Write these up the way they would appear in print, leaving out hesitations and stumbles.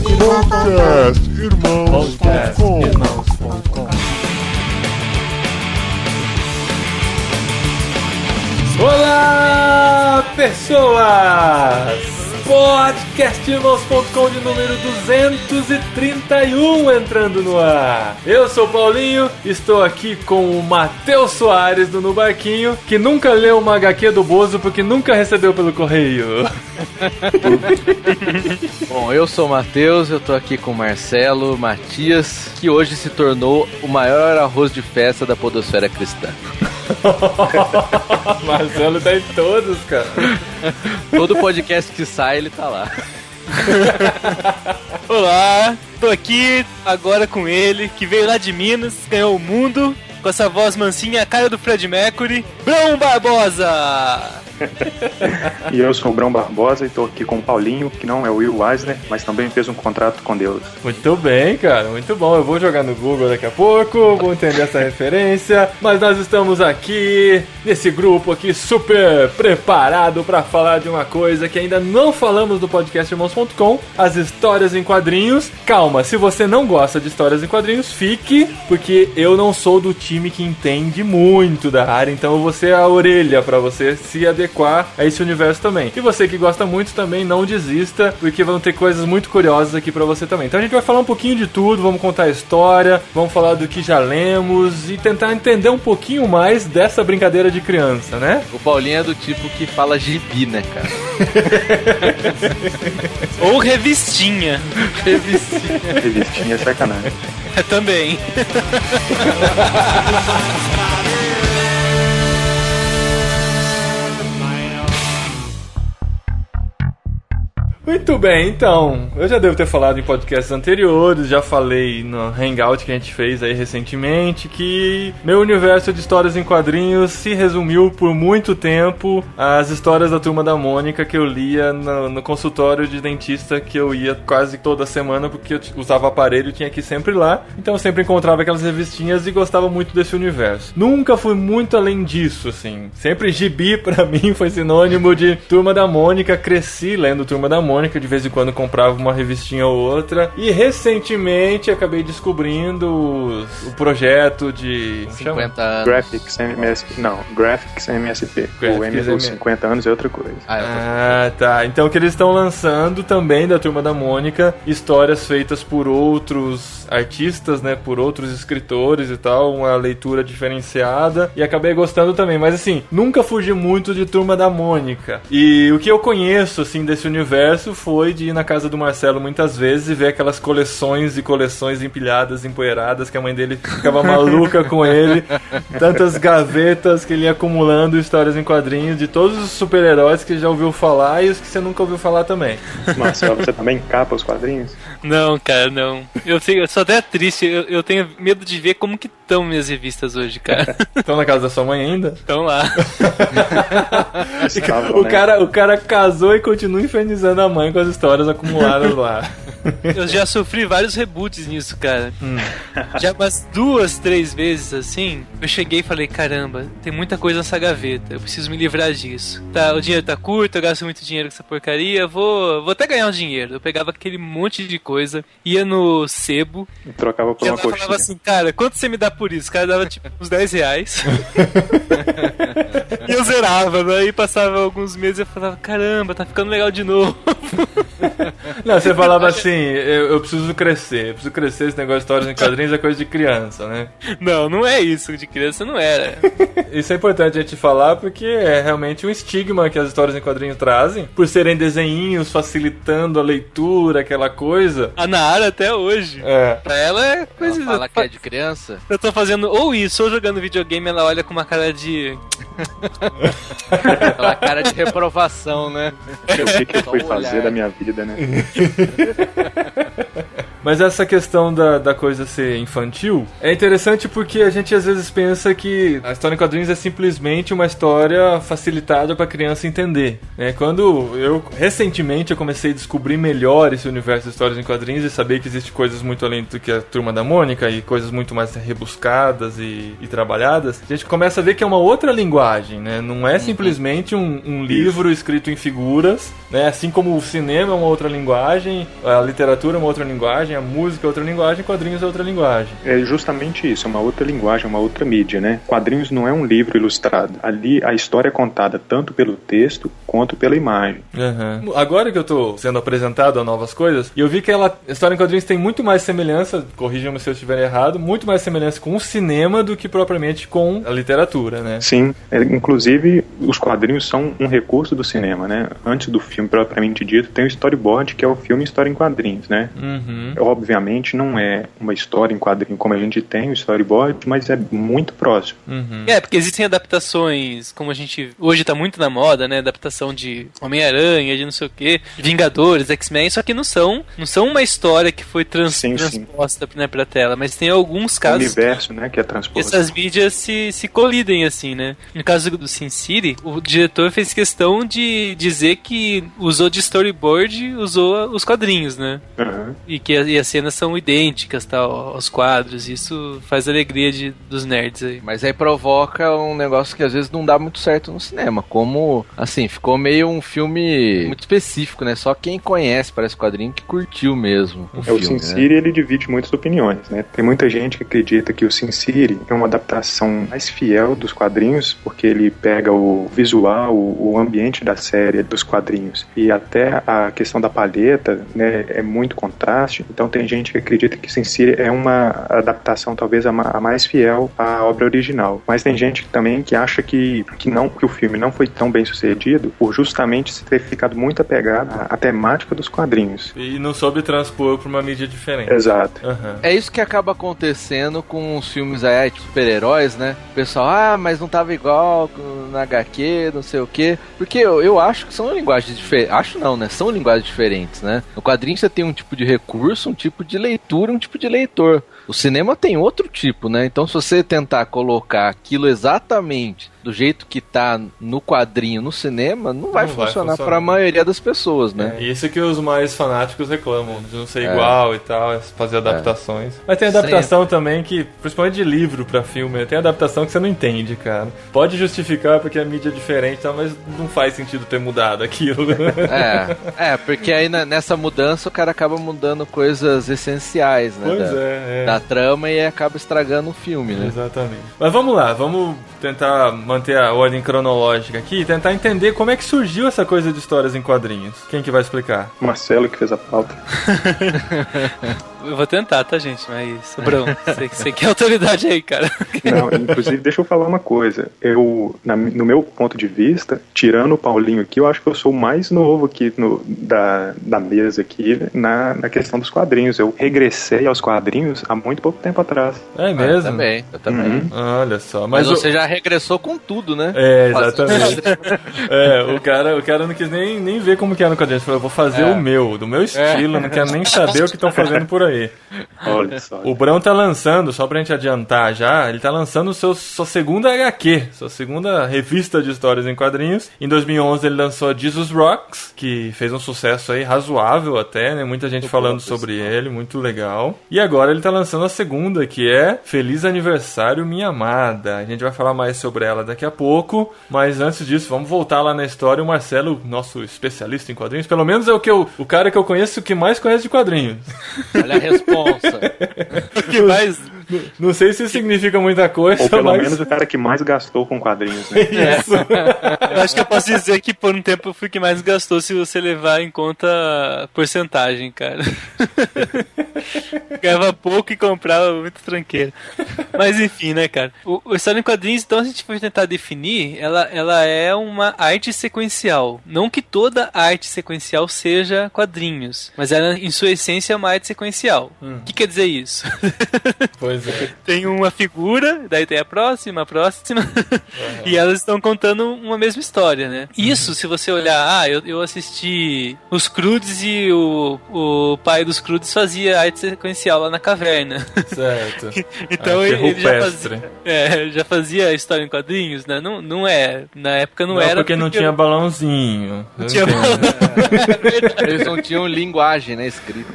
Podcastirmãos.com. Olá, pessoas! Podcastirmãos.com de número 231 entrando no ar. Eu sou o Paulinho, estou aqui com o Matheus Soares do No Barquinho, que nunca leu uma HQ do Bozo porque nunca recebeu pelo correio. Bom, eu sou o Matheus, eu tô aqui com o Marcelo Matias, que hoje se tornou o maior arroz de festa da podosfera cristã. Marcelo tá em todos, cara. Todo podcast que sai, ele tá lá. Olá, tô aqui agora com ele, que veio lá de Minas, ganhou o mundo, com essa voz mansinha, a cara do Fred Mercury, Brão Barbosa! E eu sou o Brão Barbosa e tô aqui com o Paulinho, que não é o Will Eisner, mas também fez um contrato com Deus. Muito bem, cara, muito bom. Eu vou jogar no Google daqui a pouco, vou entender essa referência. Mas nós estamos aqui, nesse grupo aqui, super preparado pra falar de uma coisa que ainda não falamos do podcastirmãos.com, as histórias em quadrinhos. Calma, se você não gosta de histórias em quadrinhos, fique, porque eu não sou do time que entende muito da área, então eu vou ser a orelha pra você se adequar a esse universo também. E você que gosta muito também, não desista, porque vão ter coisas muito curiosas aqui pra você também. Então a gente vai falar um pouquinho de tudo, vamos contar a história, vamos falar do que já lemos e tentar entender um pouquinho mais dessa brincadeira de criança, né? O Paulinho é do tipo que fala gibi, né, cara? Ou revistinha. Revistinha é sacanagem. Também. Muito bem, então, eu já devo ter falado em podcasts anteriores, já falei no Hangout que a gente fez aí recentemente, que meu universo de histórias em quadrinhos se resumiu por muito tempo às histórias da Turma da Mônica que eu lia no consultório de dentista que eu ia quase toda semana, porque eu usava aparelho e tinha que ir sempre lá, então eu sempre encontrava aquelas revistinhas e gostava muito desse universo. Nunca fui muito além disso, assim, sempre gibi pra mim foi sinônimo de Turma da Mônica, cresci lendo Turma da Mônica, de vez em quando comprava uma revistinha ou outra. E recentemente acabei descobrindo o projeto de 50 anos. Graphics MSP. Não, Graphics MSP. O M dos 50 anos é outra coisa. Tá. Então que eles estão lançando também da Turma da Mônica histórias feitas por outros artistas, né? Por outros escritores e tal. Uma leitura diferenciada. E acabei gostando também. Mas assim, nunca fugi muito de Turma da Mônica. E o que eu conheço, assim, desse universo foi de ir na casa do Marcelo muitas vezes e ver aquelas coleções e coleções empilhadas, empoeiradas, que a mãe dele ficava maluca com ele, tantas gavetas que ele ia acumulando histórias em quadrinhos de todos os super-heróis que já ouviu falar e os que você nunca ouviu falar também. Marcelo, você também capa os quadrinhos? Não, cara, não. Eu sou até triste, eu tenho medo de ver como que estão minhas revistas hoje, cara. Estão na casa da sua mãe ainda? Estão lá. O cara casou e continua infernizando a mãe com as histórias acumuladas lá. Eu já sofri vários reboots nisso, cara. Já umas 2, 3 vezes, assim, eu cheguei e falei, caramba, tem muita coisa nessa gaveta, eu preciso me livrar disso. Tá, o dinheiro tá curto, eu gasto muito dinheiro com essa porcaria, vou até ganhar um dinheiro. Eu pegava aquele monte de coisa, ia no sebo, e trocava por uma coxinha. Falava assim, cara, quanto você me dá por isso? O cara dava tipo uns R$10. E eu zerava, daí passava alguns meses e eu falava, caramba, tá ficando legal de novo. Não, você falava assim, eu preciso crescer, esse negócio de histórias em quadrinhos é coisa de criança, né? Não é isso, de criança não era. Isso é importante a gente falar porque é realmente um estigma que as histórias em quadrinhos trazem, por serem desenhinhos, facilitando a leitura, aquela coisa. A Nara até hoje. É. Pra ela é coisa... Ela fala que é de criança? Eu tô fazendo ou isso, ou jogando videogame, ela olha com uma cara de... Aquela cara de reprovação, né? O que eu fui fazer da minha vida, né? Mas essa questão da coisa ser infantil é interessante porque a gente às vezes pensa que a história em quadrinhos é simplesmente uma história facilitada para criança entender, né? Quando eu recentemente eu comecei a descobrir melhor esse universo de histórias em quadrinhos e saber que existe coisas muito além do que a Turma da Mônica e coisas muito mais rebuscadas e trabalhadas, a gente começa a ver que é uma outra linguagem, né? Não é simplesmente um livro escrito em figuras, né? Assim como o cinema é uma outra linguagem, a literatura é uma outra linguagem, a música é outra linguagem, quadrinhos é outra linguagem. É justamente isso, é uma outra linguagem, uma outra mídia, né? Quadrinhos não é um livro ilustrado. Ali a história é contada tanto pelo texto quanto pela imagem. Uhum. Agora que eu tô sendo apresentado a novas coisas, eu vi que a história em quadrinhos tem muito mais semelhança, corrijam-me se eu estiver errado, muito mais semelhança com o cinema do que propriamente com a literatura, né? Sim, inclusive os quadrinhos são um recurso do cinema, né? Antes do filme propriamente dito, tem o storyboard, que é o filme História em Quadrinhos, né? Uhum. Obviamente não é uma história em quadrinho como a gente tem o storyboard, mas é muito próximo. Uhum. Porque existem adaptações, como a gente hoje tá muito na moda, né? Adaptação de Homem-Aranha, de não sei o quê, Vingadores, X-Men, só que não são uma história que foi transposta, né, pra tela, mas tem alguns casos... O universo, né, que é transposto. Essas mídias se colidem, assim, né? No caso do Sin City, o diretor fez questão de dizer que usou de storyboard, usou os quadrinhos, né? Uhum. E as cenas são idênticas, tá, aos quadros, isso faz alegria dos nerds aí. Mas aí provoca um negócio que às vezes não dá muito certo no cinema, como, assim, ficou meio um filme muito específico, né? Só quem conhece para esse quadrinho que curtiu mesmo o filme, o Sin City, ele divide muitas opiniões, né? Tem muita gente que acredita que o Sin City é uma adaptação mais fiel dos quadrinhos, porque ele pega o visual, o ambiente da série dos quadrinhos, e até a questão da palheta, né, é muito contraste. Então tem gente que acredita que Sin City é uma adaptação talvez a mais fiel à obra original. Mas tem gente também que acha que o filme não foi tão bem sucedido por justamente ter ficado muito apegado à temática dos quadrinhos. E não soube transpor para uma mídia diferente. Exato. Uhum. É isso que acaba acontecendo com os filmes aí, tipo super-heróis, né? O pessoal, mas não tava igual na HQ, não sei o quê. Porque eu acho que são linguagens diferentes. Acho não, né? São linguagens diferentes, né? No quadrinho você tem um tipo de recurso, um tipo de leitura, um tipo de leitor. O cinema tem outro tipo, né? Então se você tentar colocar aquilo exatamente do jeito que tá no quadrinho no cinema, não vai funcionar para a maioria das pessoas, né? Isso que os mais fanáticos reclamam, de não ser igual e tal, fazer adaptações. Mas tem adaptação também que, principalmente de livro pra filme, tem adaptação que você não entende, cara. Pode justificar porque a mídia é diferente, mas não faz sentido ter mudado aquilo. Porque aí nessa mudança o cara acaba mudando coisas essenciais, né? Pois da trama e acaba estragando o filme, né? Exatamente. Mas vamos lá, vamos tentar manter a ordem cronológica aqui e tentar entender como é que surgiu essa coisa de histórias em quadrinhos. Quem que vai explicar? Marcelo que fez a pauta. Eu vou tentar, tá, gente? Mas, Brão, você que é autoridade aí, cara. Não, inclusive, deixa eu falar uma coisa. No meu ponto de vista, tirando o Paulinho aqui, eu acho que eu sou o mais novo aqui da mesa aqui na questão dos quadrinhos. Eu regressei aos quadrinhos há muito pouco tempo atrás. É mesmo? Eu também. Uhum. Olha só. Mas você já regressou com tudo, né? Exatamente. O cara não quis nem ver como que é no quadrinho. Ele falou, eu vou fazer o meu, do meu estilo, não quero nem saber o que estão fazendo por aí. Olha só. O Brão tá lançando, só pra gente adiantar já, ele tá lançando sua segunda HQ, sua segunda revista de histórias em quadrinhos. Em 2011 ele lançou Jesus Rocks, que fez um sucesso aí razoável até, né? Muita gente falando sobre ele, muito legal. E agora ele tá lançando a segunda, que é Feliz Aniversário Minha Amada. A gente vai falar mais sobre ela daqui a pouco, mas antes disso, vamos voltar lá na história. O Marcelo, nosso especialista em quadrinhos, pelo menos é o cara que eu conheço que mais conhece de quadrinhos. Olha a responsa. O que mais? Não sei se significa muita coisa, ou pelo menos o cara que mais gastou com quadrinhos, né? Isso. Eu acho que eu posso dizer que por um tempo eu fui que mais gastou, se você levar em conta a porcentagem, cara. Ganhava pouco e comprava muito tranqueira. Mas enfim, né, cara? O história em quadrinhos, então, a gente foi tentar definir, ela é uma arte sequencial. Não que toda arte sequencial seja quadrinhos, mas ela, em sua essência, é uma arte sequencial. O que quer dizer isso? Pois Tem uma figura, daí tem a próxima, e elas estão contando uma mesma história, né? Isso, se você olhar, eu assisti os Croods e o pai dos Croods fazia arte sequencial lá na caverna. Certo. Então ele já fazia a história em quadrinhos, né? Não é. Na época não era. Porque não tinha balãozinho. Não tinha balãozinho. Eles não tinham linguagem, né, escrita.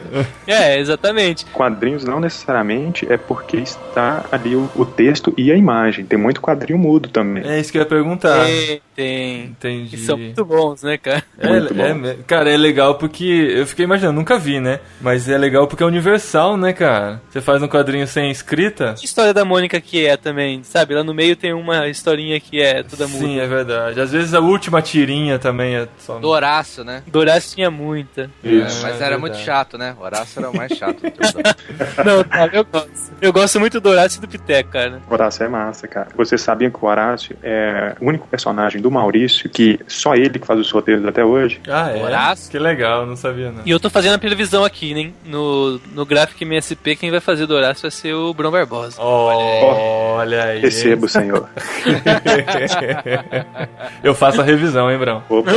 Exatamente. Quadrinhos não necessariamente é porque está ali o texto e a imagem. Tem muito quadrinho mudo também. É isso que eu ia perguntar. Tem. Entendi. E são muito bons, né, cara? Cara, é legal porque eu fiquei imaginando, nunca vi, né? Mas é legal porque é universal, né, cara? Você faz um quadrinho sem escrita. Que história da Mônica que é também, sabe? Lá no meio tem uma historinha que é toda muda. Sim, é verdade. Às vezes a última tirinha também é só... Do Horácio, né? Do Horácio tinha muita. Isso, mas era muito chato, né? O Horácio era o mais chato. Não, cara, eu gosto. Eu gosto muito do Horácio e do Piteco, cara. O Horácio é massa, cara. Vocês sabiam que o Horácio é o único personagem do Maurício que só ele que faz os roteiros até hoje? Ah, é? Horácio? Que legal, não sabia não. E eu tô fazendo a previsão aqui, né? No Graphic MSP, quem vai fazer do Horácio vai ser o Bruno Barbosa. Olha aí. Recebo, senhor. Eu faço a revisão, hein, Brão? Opa.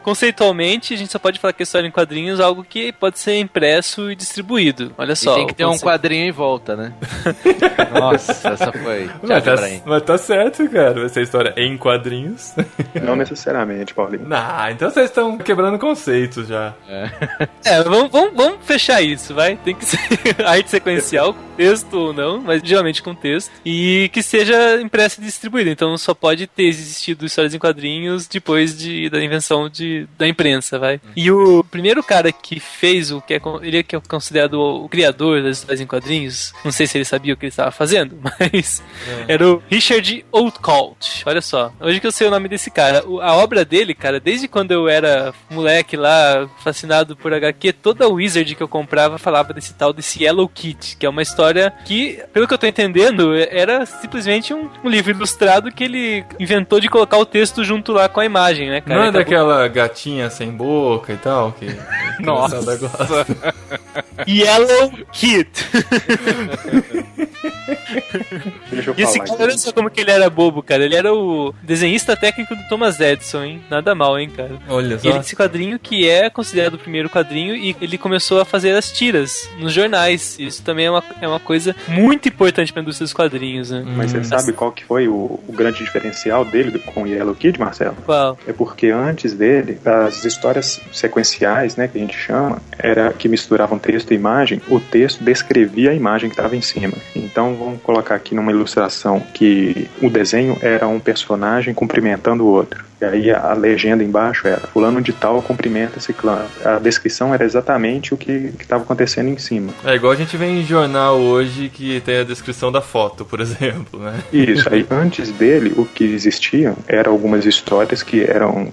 Conceitualmente, a gente só pode falar que história em quadrinhos é algo que pode ser impresso e distribuído. Olha só. E tem que ter um quadrinho em volta, né? Nossa, essa foi. Mas tá certo, cara. Vai ser história em quadrinhos. Não necessariamente, Paulinho. Então vocês estão quebrando conceitos já. Vamos fechar isso, vai. Tem que ser arte sequencial, com texto ou não, mas geralmente com texto. E que seja impressa e distribuída. Então só pode ter existido histórias em quadrinhos depois da invenção da imprensa, vai. E o primeiro cara que fez ele é considerado o criador das histórias em quadrinhos, não sei se ele sabia o que ele estava fazendo, mas era o Richard Outcault. Olha só, hoje que eu sei o nome desse cara. A obra dele, cara, desde quando eu era moleque lá, fascinado por HQ, toda Wizard que eu comprava falava desse Yellow Kid, que é uma história que, pelo que eu tô entendendo, era simplesmente um livro ilustrado que ele inventou de colocar o texto junto lá com a imagem, né, cara? Não é daquela gatinha sem boca e tal? Que Nossa! Yellow Kid! Deixa eu E esse falar cara, olha só como que ele era bobo, cara. Ele era o desenhista técnico do Thomas Edison, hein? Nada mal, hein, cara. Olha só. E esse quadrinho que é considerado o primeiro quadrinho, e ele começou a fazer as tiras nos jornais. Isso também é uma coisa muito importante pra indústria dos quadrinhos, né? Mas você sabe qual que foi o grande diferencial dele com o Yellow Kid, Marcelo? Qual? É porque antes dele, as histórias sequenciais, né, que a gente chama, que misturavam texto e imagem, o texto descrevia a imagem que estava em cima. Então vamos colocar aqui numa ilustração que o desenho era um personagem cumprimentando o outro. E aí a legenda embaixo era fulano de tal cumprimenta ciclano. A descrição era exatamente o que estava acontecendo em cima. É igual a gente vê em jornal hoje que tem a descrição da foto, por exemplo, né? Isso, aí antes dele o que existia eram algumas histórias que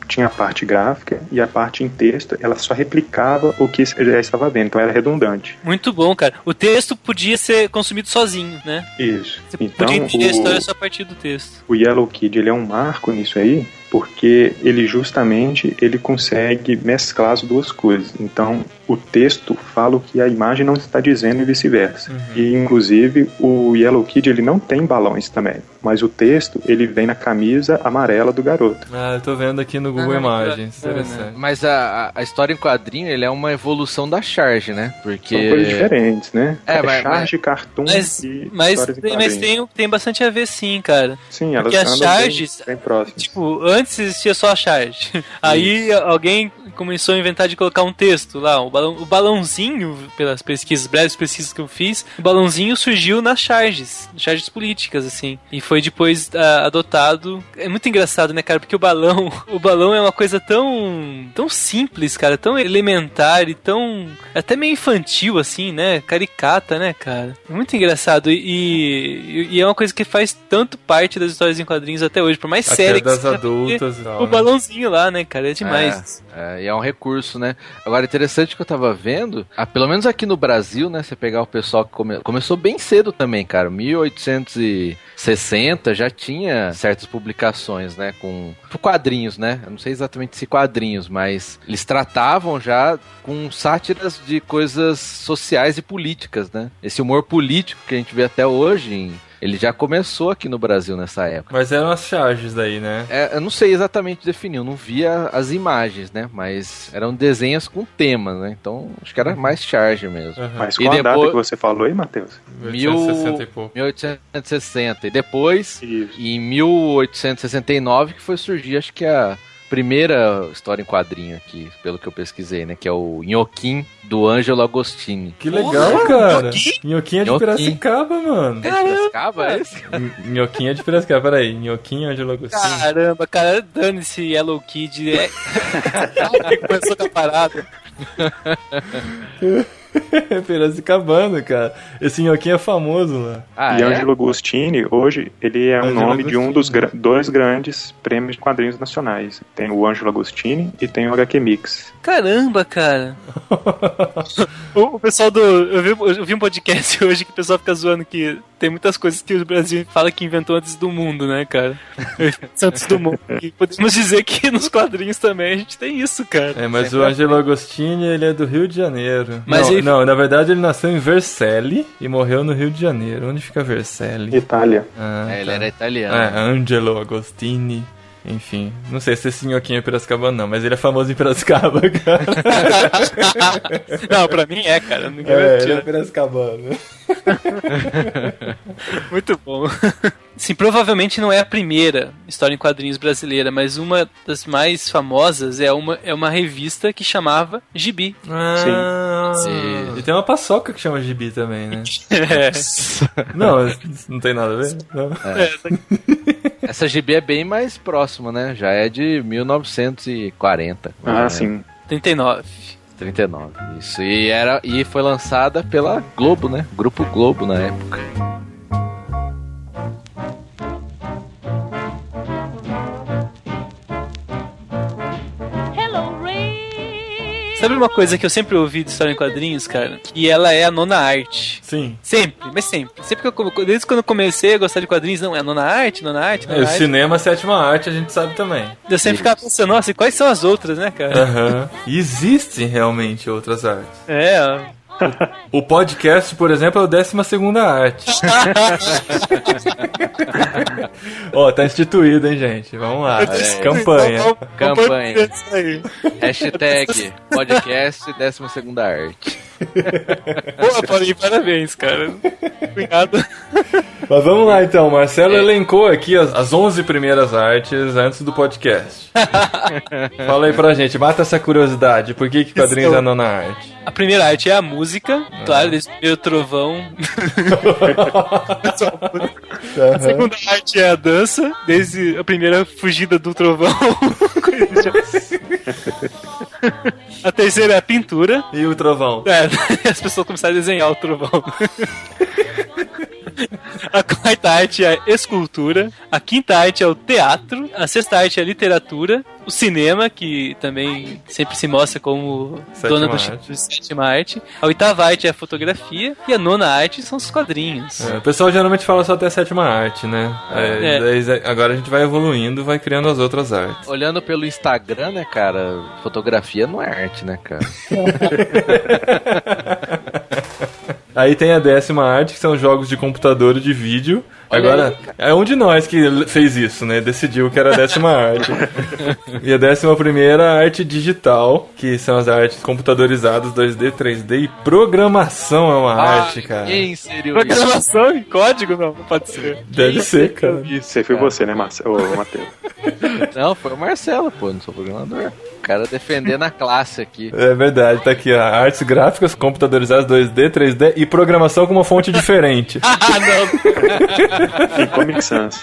tinha a parte gráfica e a parte em texto, ela só replicava o que já estava vendo, então era redundante. Muito bom, cara. O texto podia ser consumido sozinho, né? Isso. Você então, podia entender a história só a partir do texto. O Yellow Kid, ele é um marco nisso aí, porque ele consegue mesclar as duas coisas. Então, o texto fala o que a imagem não está dizendo e vice-versa. E, inclusive, o Yellow Kid, ele não tem balões também, mas o texto, ele vem na camisa amarela do garoto. Eu tô vendo aqui no Google Imagens. Interessante. Mas a história em quadrinho, ele é uma evolução da Charge, né? Porque... São coisas diferentes, né? Mas Cartoon e histórias em mas quadrinhos. tem bastante a ver, sim, cara. Sim, elas porque as andam charges, bem próximas. Tipo, antes existia só a charge. Aí alguém começou a inventar de colocar um texto lá, o balãozinho, pelas breves pesquisas que eu fiz, o balãozinho surgiu nas charges políticas, assim, e foi depois adotado. É muito engraçado, né, cara, porque o balão é uma coisa tão simples, cara, tão elementar e tão, até meio infantil, assim, né, caricata, né, cara. É muito engraçado e é uma coisa que faz tanto parte das histórias em quadrinhos até hoje, por mais até séria das que seja, adultas e tal, o balãozinho lá, né, cara, é demais. E é um recurso, né? Agora, interessante que eu tava vendo, pelo menos aqui no Brasil, né? Você pegar o pessoal que começou bem cedo também, cara. 1860 já tinha certas publicações, né? Com quadrinhos, né? Eu não sei exatamente se quadrinhos, mas eles tratavam já com sátiras de coisas sociais e políticas, né? Esse humor político que a gente vê até hoje ele já começou aqui no Brasil nessa época. Mas eram as charges daí, né? Eu não sei exatamente definir, eu não via as imagens, né? Mas eram desenhos com tema, né? Então, acho que era mais charge mesmo. Uhum. Mas qual a data que você falou aí, Matheus? 1860 e pouco. 1860. E depois, em 1869, que foi surgir, acho que a primeira história em quadrinho aqui, pelo que eu pesquisei, né? Que é o Nhoquim, do Ângelo Agostini. Que legal, cara. Nhoquim é de Piracicaba, mano. É de Piracicaba, esse? Nhoquim é de Piracicaba, peraí. Nhoquim, Ângelo Agostini. Caramba, cara, dane-se Yellow Kid. Começou com a parada. Piracicabano, cara. Esse Nhoquim é famoso lá. E Ângelo Agostini, hoje, ele é o nome de um dos dois grandes prêmios de quadrinhos nacionais. Tem o Ângelo Agostini e tem o HQ Mix. Caramba, cara. O pessoal eu vi um podcast hoje que o pessoal fica zoando que tem muitas coisas que o Brasil fala que inventou antes do mundo, né, cara? Antes do mundo. E podemos dizer que nos quadrinhos também a gente tem isso, cara. Mas o Ângelo Agostini, ele é do Rio de Janeiro. Mas não, na verdade ele nasceu em Vercelli e morreu no Rio de Janeiro. Onde fica Vercelli? Itália. Ele era italiano. Ângelo Agostini. Enfim, não sei se esse Nhoquim é Piracicaba não, mas ele é famoso em Piracicaba, cara. Não, pra mim cara. Ninguém ele é piracicabano. Muito bom. Sim, provavelmente não é a primeira história em quadrinhos brasileira, mas uma das mais famosas é uma revista que chamava Gibi. Sim. E tem uma paçoca que chama Gibi também, né? Não tem nada a ver? Não. Essa Gibi é bem mais próxima, né? Já é de 1940. Sim. 39. Isso. E foi lançada pela Globo, né? Grupo Globo na época. Sabe uma coisa que eu sempre ouvi de história em quadrinhos, cara? Que ela é a nona arte. Sim. Sempre, mas sempre. Desde quando eu comecei a gostar de quadrinhos, não, é a nona arte. O cinema, a sétima arte, a gente sabe também. Eu sempre ficava pensando, nossa, e quais são as outras, né, cara? E existem realmente outras artes. O podcast, por exemplo, é a 12ª arte. Tá instituído, hein, gente? Vamos lá. Campanha. Hashtag podcast 12ª arte. Boa, Paulinho, parabéns, cara. Obrigado. Mas vamos lá, então. Marcelo elencou aqui as 11 primeiras artes antes do podcast. Fala aí pra gente, mata essa curiosidade. Por que quadrinhos é a nona arte? A primeira arte é a música, claro, desde o primeiro trovão. A segunda arte é a dança, desde a primeira fugida do trovão. A terceira é a pintura. E o trovão? As pessoas começaram a desenhar o trovão. A quarta arte é a escultura. A quinta arte é o teatro. A sexta arte é a literatura. O cinema, que também sempre se mostra como dona do sétima arte. A oitava arte é a fotografia. E a nona arte são os quadrinhos. O pessoal geralmente fala só até a sétima arte, né? Agora a gente vai evoluindo, vai criando as outras artes. Olhando pelo Instagram, né, cara? Fotografia não é arte, né, cara? Aí tem a 10ª arte, que são jogos de computador e de vídeo. Agora, é um de nós que fez isso, né? Decidiu que era a 10ª arte. E a 11ª, arte digital, que são as artes computadorizadas, 2D, 3D e programação é uma arte, cara. Quem inseriu programação em código? Não pode ser. Deve ser, cara. Isso foi você, né, Matheus? Não, foi o Marcelo, pô, não sou programador. O cara defendendo a classe aqui. É verdade, tá aqui, ó. Artes gráficas computadorizadas 2D, 3D e programação com uma fonte diferente. Não. E Comic Sans.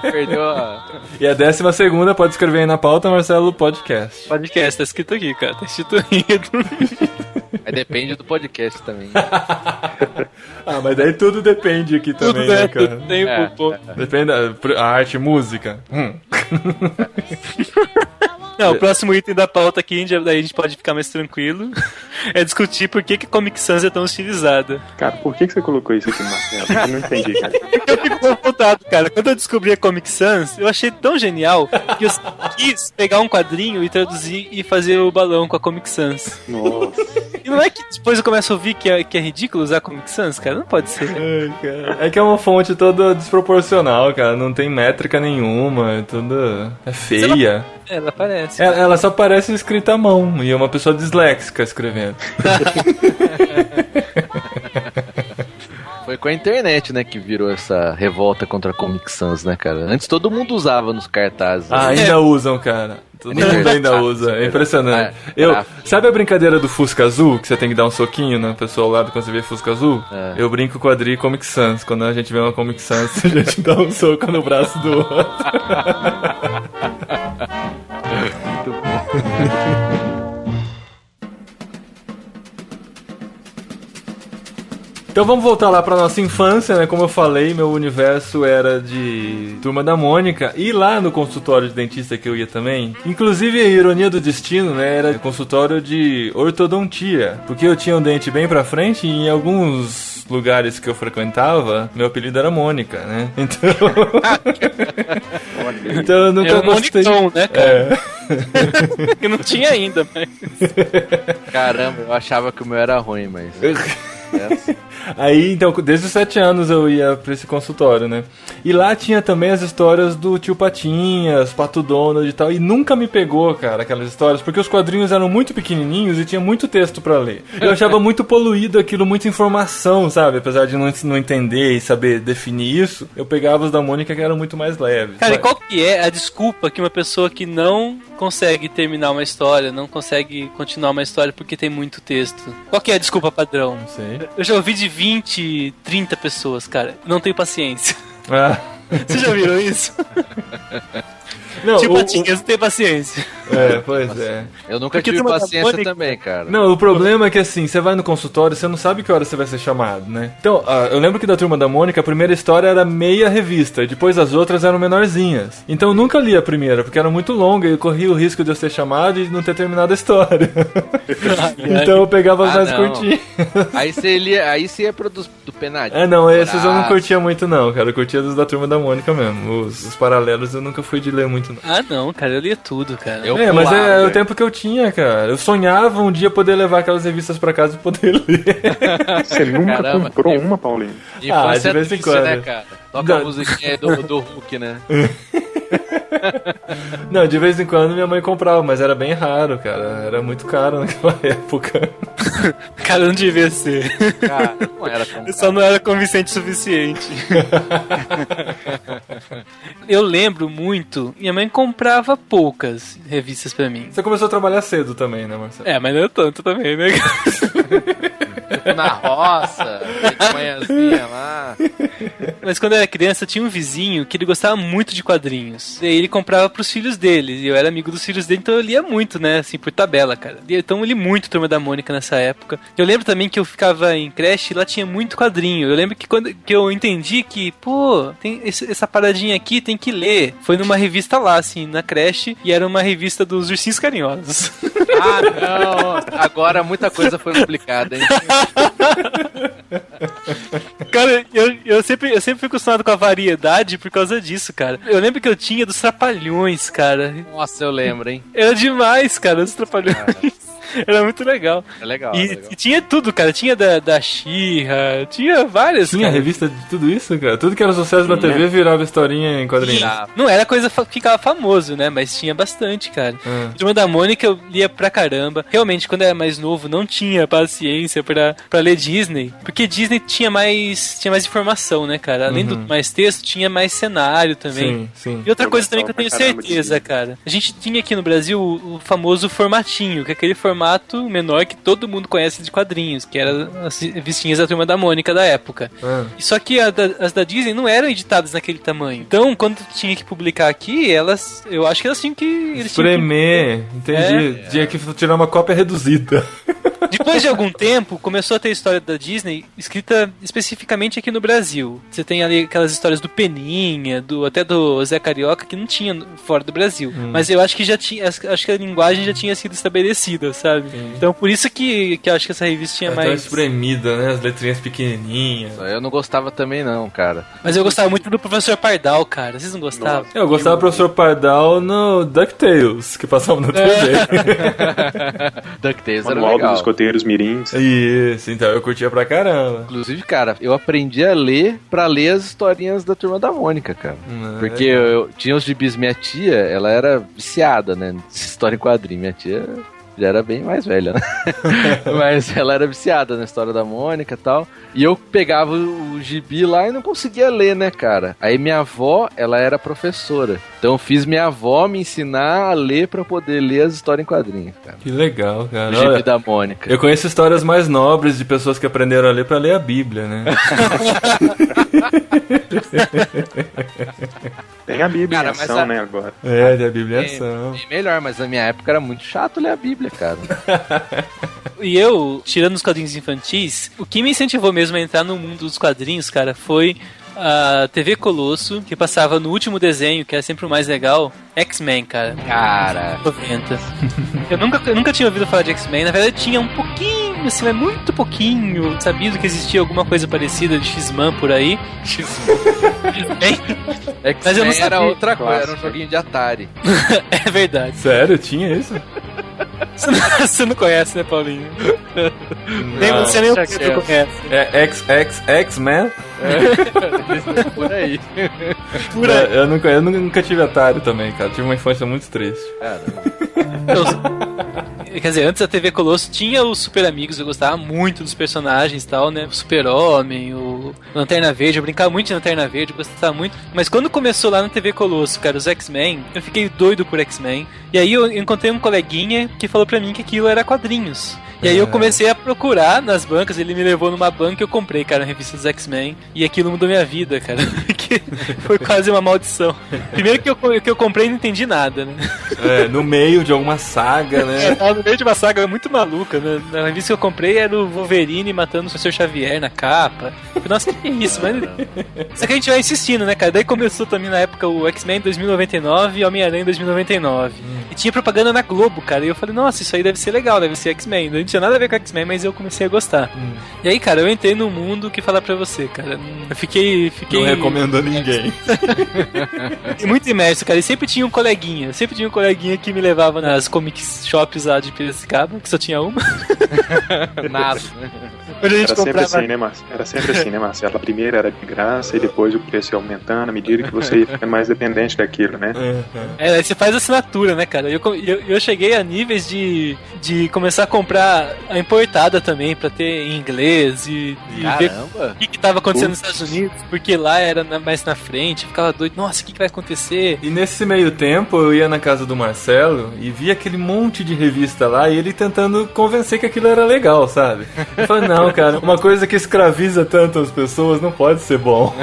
Perdeu a... E a 12ª, pode escrever aí na pauta, Marcelo, podcast. Podcast, tá escrito aqui, cara, tá instituído. Mas depende do podcast também. Mas daí tudo depende aqui também, né, cara? Tudo tem Depende da arte, música. Não, o próximo item da pauta aqui, daí a gente pode ficar mais tranquilo, é discutir por que a Comic Sans é tão estilizada. Cara, por que você colocou isso aqui na tela? Eu não entendi, cara. Eu fico revoltado, cara. Quando eu descobri a Comic Sans, eu achei tão genial que eu quis pegar um quadrinho e traduzir e fazer o balão com a Comic Sans. Nossa. E não é que depois eu começo a ouvir que é ridículo usar a Comic Sans, cara? Não pode ser. Ai, cara. É que é uma fonte toda desproporcional, cara. Não tem métrica nenhuma. É tudo. É feia. Ela parece. Ela só parece escrita à mão. E é uma pessoa disléxica escrevendo. Foi com a internet, né, que virou essa revolta contra a Comic Sans, né, cara? Antes todo mundo usava nos cartazes. Ah, ainda usam, cara. Todo mundo ainda usa. É impressionante. Sabe a brincadeira do Fusca Azul? Que você tem que dar um soquinho na pessoa ao lado quando você vê Fusca Azul? É. Eu brinco com a Adri e Comic Sans. Quando a gente vê uma Comic Sans, a gente dá um soco no braço do outro. Muito bom. Então vamos voltar lá pra nossa infância, né? Como eu falei, meu universo era de Turma da Mônica. E lá no consultório de dentista que eu ia também, inclusive a ironia do destino, né? Era consultório de ortodontia. Porque eu tinha um dente bem pra frente e em alguns lugares que eu frequentava, meu apelido era Mônica, né? Então eu nunca gostei. Monicão, né, cara? Que não tinha ainda, mas... Caramba, eu achava que o meu era ruim, mas... Aí, então, desde os 7 anos eu ia pra esse consultório, né? E lá tinha também as histórias do Tio Patinhas, Pato Donald e tal. E nunca me pegou, cara, aquelas histórias, porque os quadrinhos eram muito pequenininhos e tinha muito texto pra ler. Eu achava muito poluído aquilo, muita informação, sabe? Apesar de não entender e saber definir isso, eu pegava os da Mônica que eram muito mais leves. Cara, e qual que é a desculpa que uma pessoa que não consegue terminar uma história, não consegue continuar uma história porque tem muito texto? Qual que é a desculpa padrão? Não sei. Eu já ouvi de 20, 30 pessoas, cara. Não tenho paciência. Ah. Vocês já viram isso? Não, tipo, Patinhas, não tem paciência. É, pois é. Eu nunca tive paciência também, cara. Não, o problema é que assim, você vai no consultório, você não sabe que hora você vai ser chamado, né? Então, eu lembro que da Turma da Mônica, a primeira história era meia revista, e depois as outras eram menorzinhas. Então eu nunca li a primeira, porque era muito longa e eu corria o risco de eu ser chamado e não ter terminado a história. Então eu pegava as mais curtinhas. Aí você ia pro do Penadinho. Não, esses eu não curtia muito não, cara. Eu curtia dos da Turma da Mônica mesmo. Os paralelos eu nunca fui de ler muito não. Ah não, cara, eu lia tudo, cara. Mas é o tempo que eu tinha, cara. Eu sonhava um dia poder levar aquelas revistas pra casa e poder ler. Você nunca comprou uma, Paulinho? De vez em quando. Né, cara? Toca a musiquinha do Hulk, né? Não, de vez em quando minha mãe comprava, mas era bem raro, cara. Era muito caro naquela época. Cara, não devia ser. Cara, não era tão caro. Só não era convincente o suficiente. Eu lembro muito, minha mãe comprava poucas revistas pra mim. Você começou a trabalhar cedo também, né, Marcelo? Mas não é tanto também, né? Na roça, de manhãzinha lá. Mas quando eu era criança, tinha um vizinho que ele gostava muito de quadrinhos. E aí ele comprava pros filhos dele. E eu era amigo dos filhos dele, então eu lia muito, né? Assim, por tabela, cara. Então eu li muito Turma da Mônica nessa época. Eu lembro também que eu ficava em creche e lá tinha muito quadrinho. Eu lembro que quando que eu entendi que, pô, tem essa paradinha aqui, tem que ler. Foi numa revista lá, assim, na creche. E era uma revista dos Ursinhos Carinhosos. Ah, não. Agora muita coisa foi complicada, hein? Cara, eu sempre fui acostumado com a variedade por causa disso, cara. Eu lembro que eu tinha dos Trapalhões, cara. Nossa, eu lembro, hein? Era demais, cara, os Trapalhões. Era muito legal. É legal, e tinha tudo, cara. Tinha da She-Ra, tinha várias. Tinha revista de tudo isso, cara. Tudo que era sucesso na TV virava historinha em quadrinhos. Não era coisa que ficava famoso, né? Mas tinha bastante, cara. Turma da Mônica eu lia pra caramba. Realmente, quando eu era mais novo, não tinha paciência pra ler Disney. Porque Disney tinha mais informação, né, cara? Além do mais texto, tinha mais cenário também. Sim. E outra coisa também que eu tenho certeza, cara. A gente tinha aqui no Brasil o famoso formatinho, que é aquele formato menor que todo mundo conhece de quadrinhos, que era as revistinhas da Turma da Mônica da época. Só que as da Disney não eram editadas naquele tamanho. Então, quando tinha que publicar aqui, eu acho que elas tinham que... Espremer, entendi. Tinha que tirar uma cópia reduzida. Depois de algum tempo, começou a ter história da Disney escrita especificamente aqui no Brasil. Você tem ali aquelas histórias do Peninha, até do Zé Carioca, que não tinha fora do Brasil. Mas eu acho que acho que a linguagem já tinha sido estabelecida, sabe? Então por isso que eu acho que essa revista tinha mais... Tão espremida, né? As letrinhas pequenininhas. Eu não gostava também não, cara. Mas eu gostava muito do Professor Pardal, cara. Vocês não gostavam? Eu gostava do Professor Pardal no DuckTales, que passava na TV. DuckTales era Manual legal. dos Escoteiros Mirins. Isso, então eu curtia pra caramba. Inclusive, cara, eu aprendi a ler pra ler as historinhas da Turma da Mônica, cara. Porque eu tinha os gibis, minha tia, ela era viciada, né? História em quadrinho. Minha tia já era bem mais velha, né? Mas ela era viciada na História da Mônica e tal. E eu pegava o gibi lá e não conseguia ler, né, cara? Aí minha avó, ela era professora. Então eu fiz minha avó me ensinar a ler pra poder ler as histórias em quadrinhos, cara. Que legal, cara. O gibi da Mônica. Eu conheço histórias mais nobres de pessoas que aprenderam a ler pra ler a Bíblia, né? Tem a Bíblia Cara, em ação, né, agora. De a Bíblia em ação. Bem melhor, mas na minha época era muito chato ler a Bíblia, cara. E eu, tirando os quadrinhos infantis, o que me incentivou mesmo a entrar no mundo dos quadrinhos, cara, foi a TV Colosso, que passava no último desenho, que era sempre o mais legal, X-Men, cara. Cara. 90. Eu nunca tinha ouvido falar de X-Men. Na verdade, tinha um pouquinho, assim, mas muito pouquinho, sabido que existia alguma coisa parecida de X-Man por aí. X-Men. Mas eu não sabia. Era outra coisa, Clássico. era um joguinho de Atari. É verdade. Sério? Tinha isso? Você não conhece, né, Paulinho? Nem Não. você nem o Pedro conhece. É X-Men? Por aí. Por aí. Eu nunca tive Atari também, cara. Tive uma infância muito triste. Quer dizer, antes da TV Colosso tinha os Super Amigos, eu gostava muito dos personagens e tal, né? O Super-Homem, o Lanterna Verde, eu brincava muito de Lanterna Verde, eu gostava muito. Mas quando começou lá na TV Colosso, cara, os X-Men, eu fiquei doido por X-Men. E aí eu encontrei um coleguinha que falou pra mim que aquilo era quadrinhos. E aí eu comecei a procurar nas bancas, ele me levou numa banca e eu comprei, cara, a revista dos X-Men. E aquilo mudou minha vida, cara. Porque foi quase uma maldição. Primeiro que eu comprei e não entendi nada, né? No meio de alguma saga, né? Tava no meio de uma saga muito maluca, né? Na revista que eu comprei era o Wolverine matando o Professor Xavier na capa. Eu falei, nossa, que isso, mas... Só que a gente vai insistindo, né, cara? Daí começou também na época o X-Men 2099 e Homem-Aranha 2099. E tinha propaganda na Globo, cara. E eu falei, nossa, isso aí deve ser legal, deve ser X-Men. Não tinha nada a ver com X-Men, mas eu comecei a gostar. E aí, cara, eu entrei no mundo que falar pra você, cara. Eu fiquei... Não recomendo a ninguém. Muito imerso, cara. E sempre tinha um coleguinha. Que me levava nas comic shops lá de Piracicaba, que só tinha uma. Nada. Onde a gente Era sempre comprava... assim, né, Marcelo? Era sempre assim, né, Marcelo? A primeira era de graça e depois o preço ia aumentando à medida que você ia ficando mais dependente daquilo, né? Aí você faz assinatura, né, cara? Eu cheguei a níveis de começar a comprar a importada também, pra ter em inglês e ver o que tava acontecendo nos Estados Unidos, porque lá era mais na frente, eu ficava doido, nossa, o que vai acontecer? E nesse meio tempo eu ia na casa do Marcelo e via aquele monte de revista lá e ele tentando convencer que aquilo era legal, sabe? Eu falei, não, cara, uma coisa que escraviza tanto as pessoas não pode ser bom.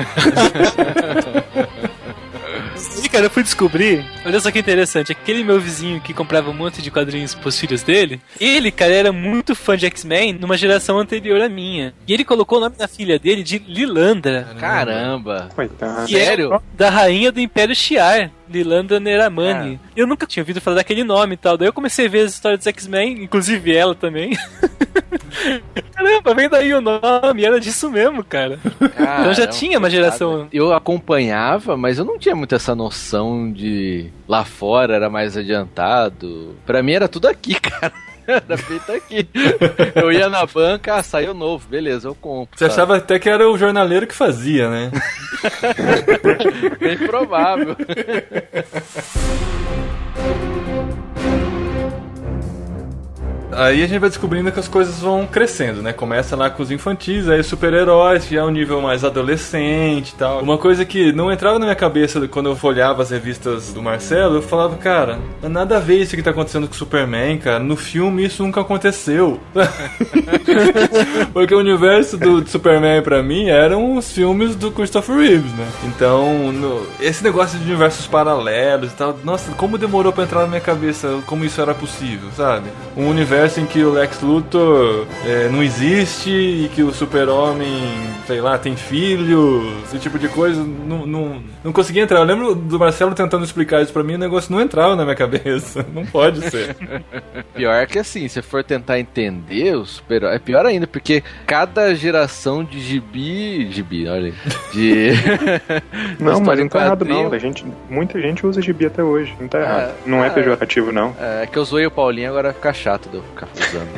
E, cara, eu fui descobrir, olha só que interessante, aquele meu vizinho que comprava um monte de quadrinhos pros filhos dele, ele, cara, era muito fã de X-Men numa geração anterior à minha. E ele colocou o nome da filha dele de Lilandra. Caramba. Coitado. Sério? Da rainha do Império Shi'ar, Lilandra Neramani. Eu nunca tinha ouvido falar daquele nome e tal. Daí eu comecei a ver as histórias dos X-Men, inclusive ela também. Caramba, vem daí o nome, era disso mesmo, cara. Caramba, então já tinha uma geração. Eu acompanhava, mas eu não tinha muito essa noção de lá fora era mais adiantado. Pra mim era tudo aqui, cara. Era feito aqui. Eu ia na banca, saiu novo, beleza, eu compro. Você achava até que era o jornaleiro que fazia, né? Bem provável. Aí a gente vai descobrindo que as coisas vão crescendo, né? Começa lá com os infantis, aí os super-heróis, já é um nível mais adolescente e tal. Uma coisa que não entrava na minha cabeça quando eu folhava as revistas do Marcelo, eu falava, cara, nada a ver isso que tá acontecendo com o Superman, cara. No filme isso nunca aconteceu. Porque o universo do Superman pra mim eram os filmes do Christopher Reeves, né? Então, esse negócio de universos paralelos e tal, nossa, como demorou pra entrar na minha cabeça como isso era possível, sabe? Um universo universo em que o Lex Luthor não existe e que o Super-Homem, sei lá, tem filhos, esse tipo de coisa, não conseguia entrar. Eu lembro do Marcelo tentando explicar isso pra mim, o negócio não entrava na minha cabeça. Não pode ser. Pior que assim, se for tentar entender o super-herói, é pior ainda, porque cada geração de gibi, olha aí, Não, mas não tá errado não, muita gente usa gibi até hoje, não tá errado. Não é pejorativo não. É que eu zoei o Paulinho, agora vai ficar chato de eu ficar usando.